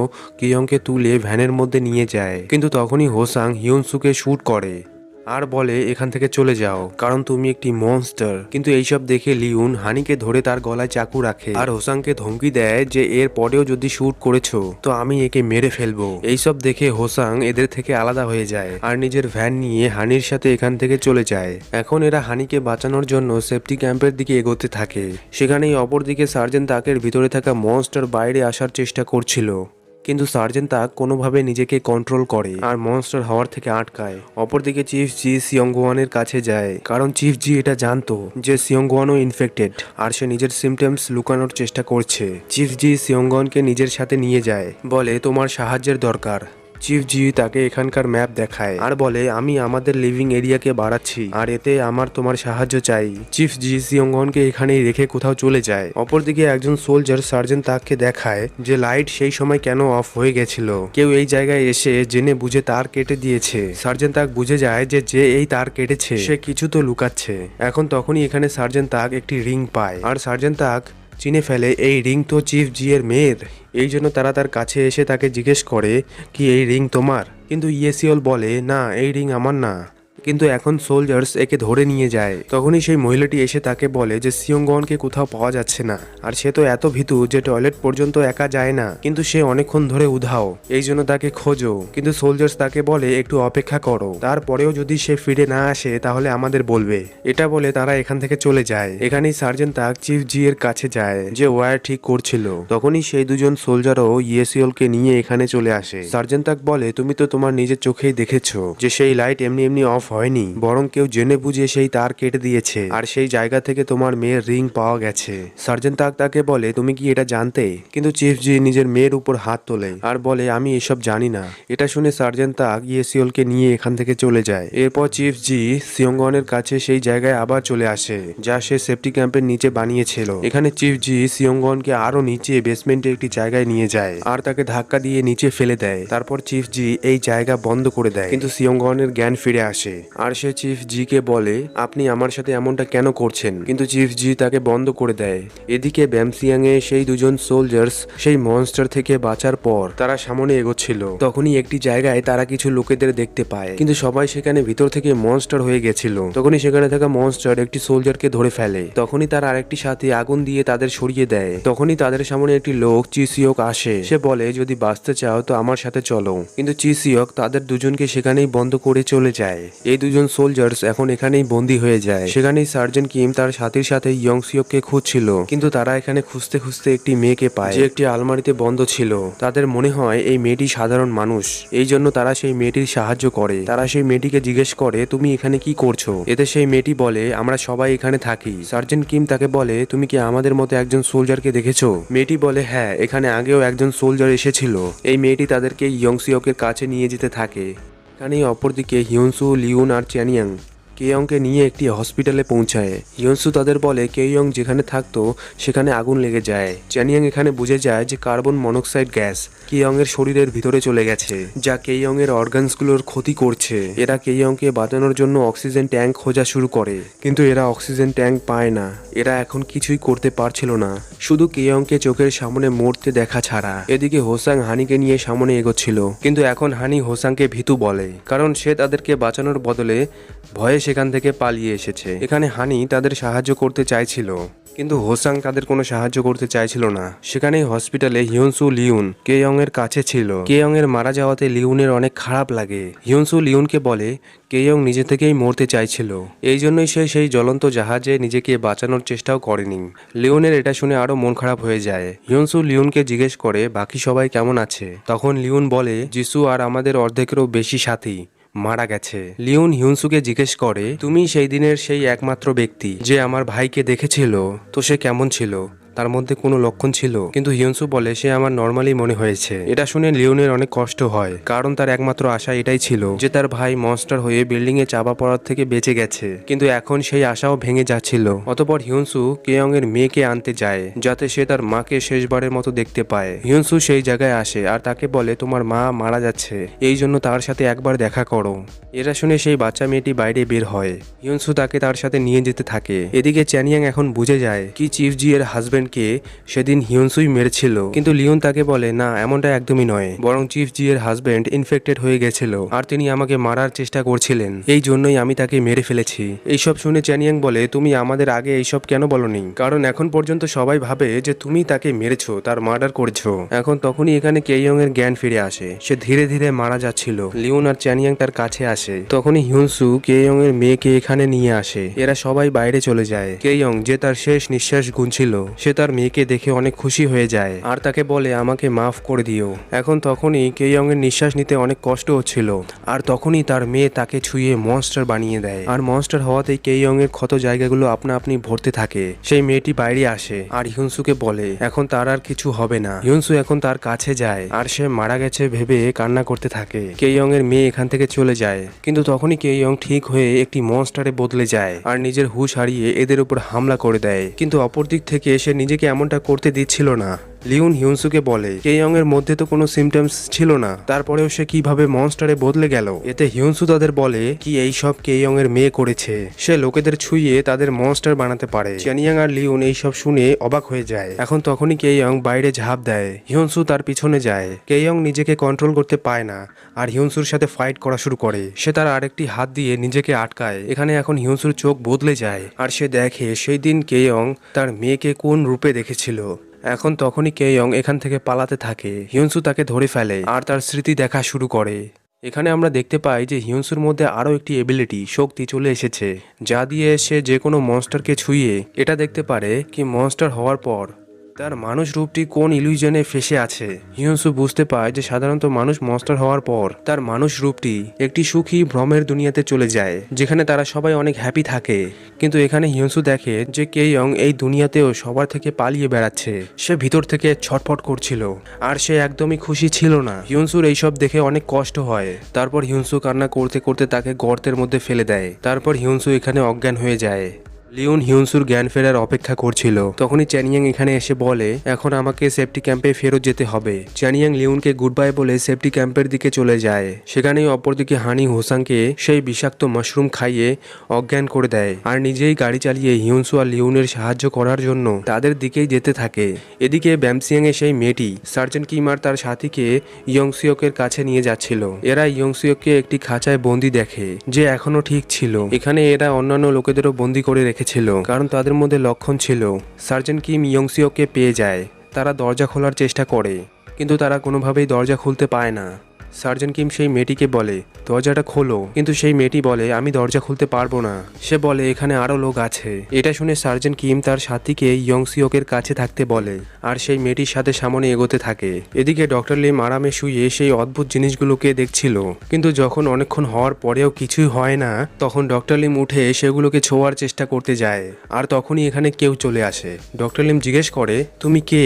কেয়ংকে তুলে ভ্যানের মধ্যে নিয়ে যায়, কিন্তু তখনই হোসাং হিউনসুকে শুট করে আর বলে এখান থেকে চলে যাও কারণ তুমি একটি মনস্টার। কিন্তু এইসব দেখে লিউন হানিকে ধরে তার গলায় চাকু রাখে আর হোসাংকে ধমকি দেয় যে এর পরেও যদি শুট করেছো তো আমি একে মেরে ফেলবো। এইসব দেখে হোসাং এদের থেকে আলাদা হয়ে যায় আর নিজের ভ্যান নিয়ে হানির সাথে এখান থেকে চলে যায়। এখন এরা হানিকে বাঁচানোর জন্য সেফটি ক্যাম্পের দিকে এগোতে থাকে। সেখানেই অপরদিকে সার্জেন্ট তাকের ভিতরে থাকা মনস্টার বাইরে আসার চেষ্টা করছিল, কিন্তু সার্জেন্ট তাক কোনোভাবে নিজেকে কন্ট্রোল করে আর মনস্টার হওয়ার থেকে আটকায়। অপরদিকে চিফ জি সিয়ংগুয়ানের কাছে যায় কারণ চিফ জি এটা জানতো যে সিয়ংগুয়ানও ইনফেক্টেড আর সে নিজের সিমটমস লুকানোর চেষ্টা করছে। চিফ জি সিয়ংগুয়ানকে নিজের সাথে নিয়ে যায়, বলে তোমার সাহায্যের দরকার। চিফ জি তাকে এখানকার ম্যাপ দেখায় আর বলে আমি আমাদের লিভিং এরিয়াকে বাড়াচ্ছি আর এতে আমার তোমার সাহায্য চাই। চিফ জি সিয়ংগনকে এখানেই রেখে কোথাও চলে যায়। অপরদিকে একজন সোলজার সার্জেন্ট তাককে দেখায় যে লাইট সেই সময় কেন অফ হয়ে গেছিল। কেউ এই জায়গায় এসে জেনে বুঝে তার কেটে দিয়েছে। সার্জেন্ট তাক বুঝে যায় যে যে এই তার কেটেছে সে কিছু তো লুকাচ্ছে। এখন তখনই এখানে সার্জেন্ট তাক একটি রিং পায় আর সার্জেন্ট তাক চিনে ফেলে এই রিং তো চিফ জি এর মেয়ের। এই জন্য তারা তার কাছে এসে তাকে জিজ্ঞেস করে কি এই রিং তোমার, কিন্তু ইয়েসিওল বলে না এই রিং আমার না, কিন্তু এখন সোলজার্স একে ধরে নিয়ে যায়। তখনই সেই মহিলাটি এসে তাকে বলে যে সিয়ংগনকে কোথাও পাওয়া যাচ্ছে না, আর সে তো এত ভীতু যে টয়লেট পর্যন্ত একা যায় না, কিন্তু সে অনেকক্ষণ ধরে উধাও, এই জন্য তাকে খোঁজো। কিন্তু সোলজার্স তাকে বলে একটু অপেক্ষা করো, তারপরেও যদি সে ফিরে না আসে তাহলে আমাদের বলবে। এটা বলে তারা এখান থেকে চলে যায়। এখানেই সার্জেন্ট তাক চিফ জি এর কাছে যায় যে ওয়্যার ঠিক করছিল। তখনই সেই দুজন সোলজারও ইয়েসিওলকে নিয়ে এখানে চলে আসে। সার্জেন্ট তাক বলে তুমি তো তোমার নিজের চোখেই দেখেছো যে সেই লাইট এমনি এমনি অফ হয়নি, বরং কেউ জেনে বুঝে সেই তার কেটে দিয়েছে, আর সেই জায়গা থেকে তোমার মেয়ের রিং পাওয়া গেছে। সার্জেন্ট তাক তাকে বলে তুমি কি এটা জানতে? কিন্তু চিফ জি নিজের মেয়ের উপর হাত তোলে আর বলে আমি এসব জানি না। এটা শুনে সার্জেন্ট তাক ইয়েসিওলকে নিয়ে এখান থেকে চলে যায়। এরপর চিফ জি সিয়ংগনের কাছে সেই জায়গায় আবার চলে আসে যা সে সেফটি ক্যাম্পের নিচে বানিয়েছিল। এখানে চিফ জি সিয়ংগনকে আরো নিচে বেসমেন্টে একটি জায়গায় নিয়ে যায় আর তাকে ধাক্কা দিয়ে নিচে ফেলে দেয়। তারপর চিফ জি এই জায়গা বন্ধ করে দেয়, কিন্তু সিয়ংগনের জ্ঞান ফিরে আসে আর সে চিফ জি কে বলে আপনি আমার সাথে এমনটা কেন করছেন, কিন্তু চিফ জি তাকে বন্ধ করে দেয়। এদিকে ব্যামসিয়াং এ সেই দুজন সোলজার্স সেই মনস্টার থেকে বাঁচার পর তারা সামনে এগোচ্ছিল। তখনই একটি জায়গায় তারা কিছু লোকেদের দেখতে পায়, কিন্তু সবাই সেখানে ভিতর থেকে মনস্টার হয়ে গেছিল। তখনই সেখানে থাকা মনস্টার একটি সোলজারকে ধরে ফেলে। তখনই তার আরেকটি সাথে আগুন দিয়ে তাদের সরিয়ে দেয়। তখনই তাদের সামনে একটি লোক চিসিওক আসে। সে বলে যদি বাঁচতে চাও তো আমার সাথে চলো, কিন্তু চিসিওক তাদের দুজনকে সেখানেই বন্ধ করে চলে যায়। এই দুজন সোলজার্স এখন এখানেই বন্দী হয়ে যায়। সেখানেই সার্জেন্ট কিম তার সাথীর সাথে ইয়ংসিওককে খুঁজছিল, কিন্তু তারা এখানে খুঁজতে খুঁজতে একটি মেয়েকে পায় যে একটি আলমারিতে বন্ধ ছিল। তাদের মনে হয় এই মেয়েটি সাধারণ মানুষ, এই জন্য তারা সেই মেয়েটির সাহায্য করে। তারা সেই মেয়েটিকে জিজ্ঞেস করে তুমি এখানে কি করছো? এতে সেই মেয়েটি বলে আমরা সবাই এখানে থাকি। সার্জেন্ট কিম তাকে বলে তুমি কি আমাদের মতো একজন সোলজারকে দেখেছো? মেয়েটি বলে হ্যাঁ, এখানে আগেও একজন সোলজার এসেছিল। এই মেয়েটি তাদেরকে ইয়ংসিওকের কাছে নিয়ে যেতে থাকে। এখানেই অপরদিকে হিউনসু, লিউন আর চ্যানিয়াং কেয়ংকে নিয়ে একটি হসপিটালে পৌঁছায়। হিউনসু তাদের বলে কেয়ং যেখানে থাকতো সেখানে আগুন লেগে যায়। চ্যানিয়াং এখানে বুঝে যায় যে কার্বন মনোক্সাইড গ্যাস কেয়ং এর শরীরের ভিতরে চলে গেছে, যা কেয়ং এর অর্গানসগুলোর ক্ষতি করছে। এরা কেয়ংকে বাঁচানোর জন্য অক্সিজেন ট্যাঙ্ক খোঁজা শুরু করে, কিন্তু এরা অক্সিজেন ট্যাঙ্ক পায় না। এরা এখন কিছুই করতে পারছিল না, শুধু কেয়ংকে চোখের সামনে মরতে দেখা ছাড়া। এদিকে হোসাং হানিকে নিয়ে সামনে এগোচ্ছিল, কিন্তু এখন হানি হোসাংকে ভীতু বলে, কারণ সে তাদেরকে বাঁচানোর বদলে ভয়ে সেখান থেকে পালিয়ে এসেছে। এখানে হানি তাদের সাহায্য করতে চাইছিল, কিন্তু হোসাং তাদের কোনো সাহায্য করতে চাইছিল না। সেখানেই হসপিটালে হিউনসু লিউন কেয়ং এর কাছে ছিল। কেয়ং এর মারা যাওয়াতে লিউনের অনেক খারাপ লাগে। হিউনসু লিউনকে বলে কেয়ং নিজে থেকেই মরতে চাইছিল, এই জন্যই সে সেই জ্বলন্ত জাহাজে নিজেকে বাঁচানোর চেষ্টাও করেনি। লিওনের এটা শুনে আরো মন খারাপ হয়ে যায়। হিউনসু লিউনকে জিজ্ঞেস করে বাকি সবাই কেমন আছে। তখন লিউন বলে যিসু আর আমাদের অর্ধেকেরও বেশি সাথী মারা গেছে। লিওন হিউনসুকে জিজ্ঞেস করে তুমি সেই দিনের সেই একমাত্র ব্যক্তি যে আমার ভাইকে দেখেছিল, তো সে কেমন ছিল? তার মধ্যে কোনো লক্ষণ ছিল? কিন্তু হিউনসু বলে সে আমার নর্মালি মনে হয়েছে। এটা শুনে লিওনের অনেক কষ্ট হয়, কারণ তার একমাত্র আশা এটাই ছিল যে তার ভাই মনস্টার হয়ে বিল্ডিং এ চাপা পড়ার থেকে বেঁচে গেছে, কিন্তু এখন সেই আশাও ভেঙে যাচ্ছিল। অতঃপর হিউনসু কেয়ং এর মেয়েকে আনতে যায় যাতে সে তার মাকে শেষবারের মতো দেখতে পায়। হিউনসু সেই জায়গায় আসে আর তাকে বলে তোমার মা মারা যাচ্ছে, এই জন্য তার সাথে একবার দেখা করো। এটা শুনে সেই বাচ্চা মেয়েটি বাইরে বের হয়। হিউনসু তাকে তার সাথে নিয়ে যেতে থাকে। এদিকে চ্যানিয়াং এখন বুঝে যায় কি চিফ জি এর হাজবেন্ডকে সেদিন হিউনসুই মেরেছিল, কিন্তু লিওন তাকে বলে না, এমনটা একদমই নয়, বরং চিফ জি এর হাজবেন্ড ইনফেক্টেড হয়ে গেছিল আর তিনি আমাকে মারার চেষ্টা করছিলেন, এই জন্যই আমি তাকে মেরে ফেলেছি। এইসব শুনে চ্যানিয়াং বলে তুমি আমাদের আগে এইসব কেন বলনি? কারণ এখন পর্যন্ত সবাই ভাবে যে তুমি তাকে মেরেছো, তার মার্ডার করেছো। এখন তখনই এখানে কেয়ং এর জ্ঞান ফিরে আসে। সে ধীরে ধীরে মারা যাচ্ছিল। লিওন আর চ্যানিয়াং তার কাছে আসে। তখনই হিউনসু কেয়ং এর মেয়েকে এখানে নিয়ে আসে। এরা সবাই বাইরে চলে যায়। কেয়ং যে তার শেষ নিঃশ্বাস গুনছিল, সে তার মেয়েকে দেখে অনেক খুশি হয়ে যায় আর তাকে বলে আমাকে মাফ করে দিও। এখন তখনই কেয়ং এর নিঃশ্বাস নিতে অনেক কষ্ট হচ্ছিল, আর তখনই তার মেয়ে তাকে ছুঁয়ে মনস্টার বানিয়ে দেয়। আর মনস্টার হওয়াতেই কেয়ং এর ক্ষত জায়গাগুলো আপনা আপনি ভরতে থাকে। সেই মেয়েটি বাইরে আসে আর হিউনসুকে বলে এখন তার আর কিছু হবে না। হিউনসু এখন তার কাছে যায় আর সে মারা গেছে ভেবে কান্না করতে থাকে। কেয়ং এর মেয়ে এখান থেকে চলে যায়, কিন্তু তখনই কেয়ং ঠিক হয়ে একটি মনস্টারে বদলে যায় আর নিজের হুঁশ হারিয়ে এদের উপর হামলা করে দেয়। কিন্তু অপরদিক থেকে সে নিজেকে এমনটা করতে দিচ্ছিল না। লিউন হিউনসুকে বলে কেইয়ং এর মধ্যে তো কোনো সিমটমস ছিল না, তারপরেও সে কিভাবে মনস্টারে বদলে গেল। এতে হিউনসু তাদের বলে কি এই সব কেইয়ং এর মেয়ে করেছে, সে লোকেদের ছুঁয়ে তাদের মনস্টার বানাতে পারে। চ্যানিয়াং আর লিউন এইসব শুনে অবাক হয়ে যায়। এখন তখনই কেইয়ং বাইরে ঝাঁপ দেয়, হিউনসু তার পিছনে যায়। কেইয়ং নিজেকে কন্ট্রোল করতে পায় না আর হিউনসুর সাথে ফাইট করা শুরু করে। সে তার আরেকটি হাত দিয়ে নিজেকে আটকায়। এখানে এখন হিউনসুর চোখ বদলে যায় আর সে দেখে সেই দিন কেইয়ং তার মেয়েকে কোন রূপে দেখেছিল। এখন তখনই কেইয়ং এখান থেকে পালাতে থাকে। হিউনসু তাকে ধরে ফেলে আর তার স্মৃতি দেখা শুরু করে। এখানে আমরা দেখতে পাই যে হিউনসুর মধ্যে আরও একটি এবিলিটি শক্তি চলে এসেছে, যা দিয়ে সে যে কোনো মনস্টারকে ছুঁয়ে এটা দেখতে পারে কি মনস্টার হওয়ার পর তার মানুষ রূপটি কোন ইলিউশনে ফেসে আছে। হিউনসু বুঝতে পায় যে সাধারণত মানুষ মনস্টার হওয়ার পর তার মানুষ রূপটি একটি সুখী ভ্রমের দুনিয়াতে চলে যায়, যেখানে তারা সবাই অনেক হ্যাপি থাকে। কিন্তু এখানে হিউনসু দেখে যে কেইয়ং এই দুনিয়াতেও সবার থেকে পালিয়ে বেড়াচ্ছে। সে ভিতর থেকে ছটফট করছিল আর সে একদমই খুশি ছিল না। হিউনসুর এইসব দেখে অনেক কষ্ট হয়। তারপর হিউনসু কান্না করতে করতে তাকে গর্তের মধ্যে ফেলে দেয়। তারপর হিউনসু এখানে অজ্ঞান হয়ে যায়। লিওন হিউনসুর জ্ঞান ফেরার অপেক্ষা করছিল। তখনই চ্যানিয়াং এখানে এসে বলে এখন আমাকে সেফটি ক্যাম্পে ফেরত যেতে হবে। চ্যানিয়াং লিওনকে গুড বাই বলে সেফটি ক্যাম্পের দিকে চলে যায়। সেখানেই অপরদিকে হানি হোসাংকে সেই বিষাক্ত মাশরুম খাইয়ে অজ্ঞান করে দেয় আর নিজেই গাড়ি চালিয়ে হিউনসু আর লিওনের সাহায্য করার জন্য তাদের দিকেই যেতে থাকে। এদিকে ব্যামসিয়াং এ সেই মেয়েটি সার্জেন্ট কিম আর তার সাথীকে ইয়ংসিয়কের কাছে নিয়ে যাচ্ছিল। এরা ইয়ংসিয়ককে একটি খাঁচায় বন্দি দেখে, যে এখনো ঠিক ছিল। এখানে এরা অন্যান্য লোকেদেরও বন্দি করে রেখে ছিল, কারণ তাদের মধ্যে লক্ষণ ছিল। সার্জেন্ট কিম ইয়ংসিওকে পেয়ে যায়। তারা দরজা খোলার চেষ্টা করে, কিন্তু তারা কোনোভাবেই দরজা খুলতে পায় না। সার্জেন্ট কিম সেই মেয়েটিকে বলে দরজাটা খোলো, কিন্তু সেই মেয়েটি বলে আমি দরজা খুলতে পারবো না। সে বলে এখানে আরো লোক আছে। এটা শুনে সার্জেন্ট কিম তার সাথীকে ইয়ংসিওকের কাছে থাকতে বলে আর সেই মেয়েটির সাথে সামনে এগোতে থাকে। এদিকে ডক্টর লিম আরামে শুয়ে সেই অদ্ভুত জিনিসগুলোকে দেখছিল, কিন্তু যখন অনেকক্ষণ হওয়ার পরেও কিছুই হয় না, তখন ডক্টর লিম উঠে সেগুলোকে ছোঁয়ার চেষ্টা করতে যায়। আর তখনই এখানে কেউ চলে আসে। ডক্টর লিম জিজ্ঞেস করে তুমি কে?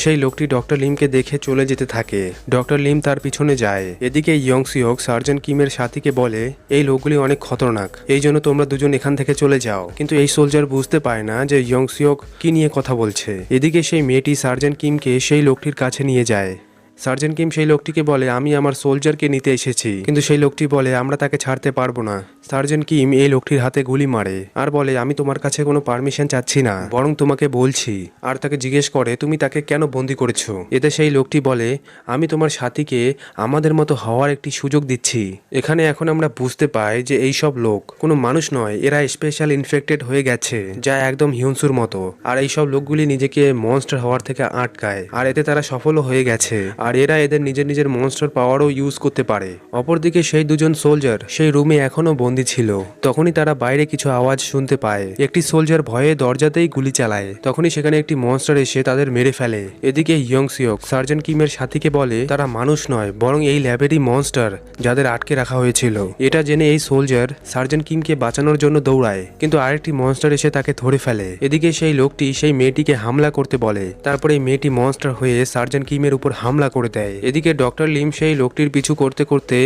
সেই লোকটি ডক্টর লিমকে দেখে চলে যেতে থাকে। ডক্টর লিম তার পিছনে যায়। এদিকে ইয়ংসিওক সার্জেন্ট কিমের সাথীকে বলে এই লোকগুলি অনেক খতরনাক, এই জন্য তোমরা দুজন এখান থেকে চলে যাও। কিন্তু এই সোলজার বুঝতে পারে না যে ইয়ংসিওক কি নিয়ে কথা বলছে। এদিকে সেই মেয়েটি সার্জেন্ট কিমকে সেই লোকটির কাছে নিয়ে যায়। সার্জেন্ট কিম সেই লোকটিকে বলে আমি আমার সোলজারকে নিতে এসেছি, কিন্তু সেই লোকটি বলে আমরা তাকে ছাড়তে পারবো না। সার্জেন্ট কিম এই লোকটির হাতে গুলি মারে আর বলে আমি তোমার কাছে কোনো পারমিশন চাচ্ছি না, বরং তোমাকে বলছি। আর তাকে জিজ্ঞেস করে তুমি তাকে কেন বন্দি করেছো? এতে সেই লোকটি বলে আমি তোমার সাথীকে আমাদের মতো হওয়ার একটি সুযোগ দিচ্ছি। এখানে এখন আমরা বুঝতে পাই যে এই সব লোক কোনো মানুষ নয়, এরা স্পেশাল ইনফেক্টেড হয়ে গেছে, যা একদম হিউনসুর মতো। আর এই সব লোকগুলি নিজেকে মনস্টার হওয়ার থেকে আটকায়, আর এতে তারা সফলও হয়ে গেছে। আর এরা এদের নিজের নিজের মনস্টার পাওয়ারও ইউজ করতে পারে। অপরদিকে সেই দুজন সোলজার সেই রুমে এখনো বন্দী ছিল। তখনই তারা বাইরে কিছু আওয়াজ শুনতে পায়। একটি সোলজার ভয়ে দরজাতেই গুলি চালায়। তখনই সেখানে একটি মনস্টার এসে তাদের মেরে ফেলে। এদিকে ইয়ংসিওক সার্জেন্ট কিমের সাথীকে বলে তারা মানুষ নয়, বরং এই ল্যাবেরই মনস্টার যাদের আটকে রাখা হয়েছিল। এটা জেনে এই সোলজার সার্জেন্ট কিমকে বাঁচানোর জন্য দৌড়ায়, কিন্তু আরেকটি মনস্টার এসে তাকে ধরে ফেলে। এদিকে সেই লোকটি সেই মেয়েটিকে হামলা করতে বলে। তারপরে এই মেয়েটি মনস্টার হয়ে সার্জেন্ট কিমের উপর হামলা করে দেয়। এদিকে ডক্টর লিম সেই লোকটির পিছু করতে করতে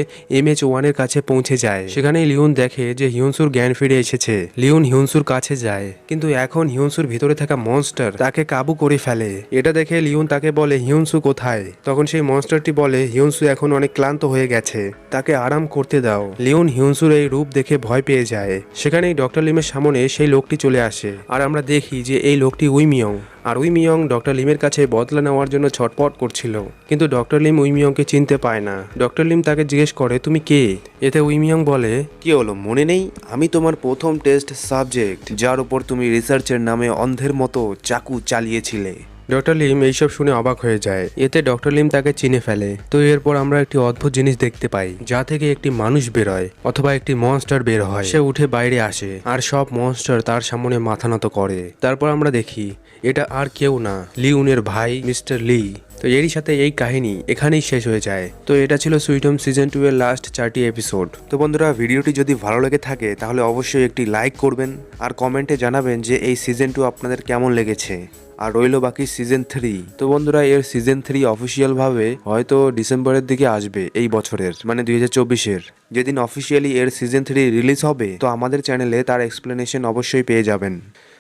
MH1 এর কাছে পৌঁছে যায়। সেখানে লিওন দেখে যে হিউনসুর জ্ঞান ফিরে এসেছে। লিওন হিউনসুর কাছে যায়, কিন্তু এখন হিউনসুর ভিতরে থাকা মনস্টার তাকে কাবু করে ফেলে। এটা দেখে লিওন তাকে বলে হিউনসু কোথায়? তখন সেই মনস্টারটি বলে হিউনসু এখন অনেক ক্লান্ত হয়ে গেছে, তাকে আরাম করতে দাও। লিওন হিউনসুর এই রূপ দেখে ভয় পেয়ে যায়। সেখানেই ডক্টর লিমের সামনে সেই লোকটি চলে আসে আর আমরা দেখি যে এই লোকটি উইমিয়ং। আর উইমিয়ং ডক্টর লিমের কাছে বদলা নেওয়ার জন্য ছটপট করছিল, কিন্তু ডক্টর লিম উইমিয়ংকে চিনতে পায় না। ডক্টর লিম তাকে জিজ্ঞেস করে তুমি কে? এতে উইমিয়ং বলে
কি হলো মনে নেই? আমি তোমার প্রথম টেস্ট সাবজেক্ট, যার উপর তুমি রিসার্চের নামে অন্ধের মতো চাকু চালিয়েছিলে।
ডক্টর লিম এইসব শুনে অবাক হয়ে যায়। এতে ডক্টর লিম তাকে চিনে ফেলে। তো এরপর আমরা একটি অদ্ভুত জিনিস দেখতে পাই, যা থেকে একটি মানুষ বের হয় অথবা একটি মনস্টার বের হয়। সে উঠে বাইরে আসে আর সব মনস্টার তার সামনে মাথা নত করে। তারপর আমরা দেখি এটা আর কেউ না, লিউনের ভাই মিস্টার লি। তো এরই সাথে এই কাহিনী এখানেই শেষ হয়ে যায়। তো এটা ছিল সুইট হোম সিজন 2 এর লাস্ট 4টি এপিসোড।
তো বন্ধুরা, ভিডিওটি যদি ভালো লেগে থাকে তাহলে অবশ্যই একটি লাইক করবেন আর কমেন্টে জানাবেন যে এই সিজন 2 আপনাদের কেমন লেগেছে। আর রইল বাকি সিজন 3। তো বন্ধুরা, এর সিজন 3 অফিসিয়াল ভাবে হয়তো ডিসেম্বরের দিকে আসবে এই বছরের, মানে 2024-এর। যেদিন অফিসিয়ালি এর সিজন 3 রিলিজ হবে, তো আমাদের চ্যানেলে তার এক্সপ্লেনেশন অবশ্যই পেয়ে যাবেন।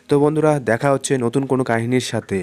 তো বন্ধুরা, দেখা হচ্ছে নতুন কোনো কাহিনীর সাথে।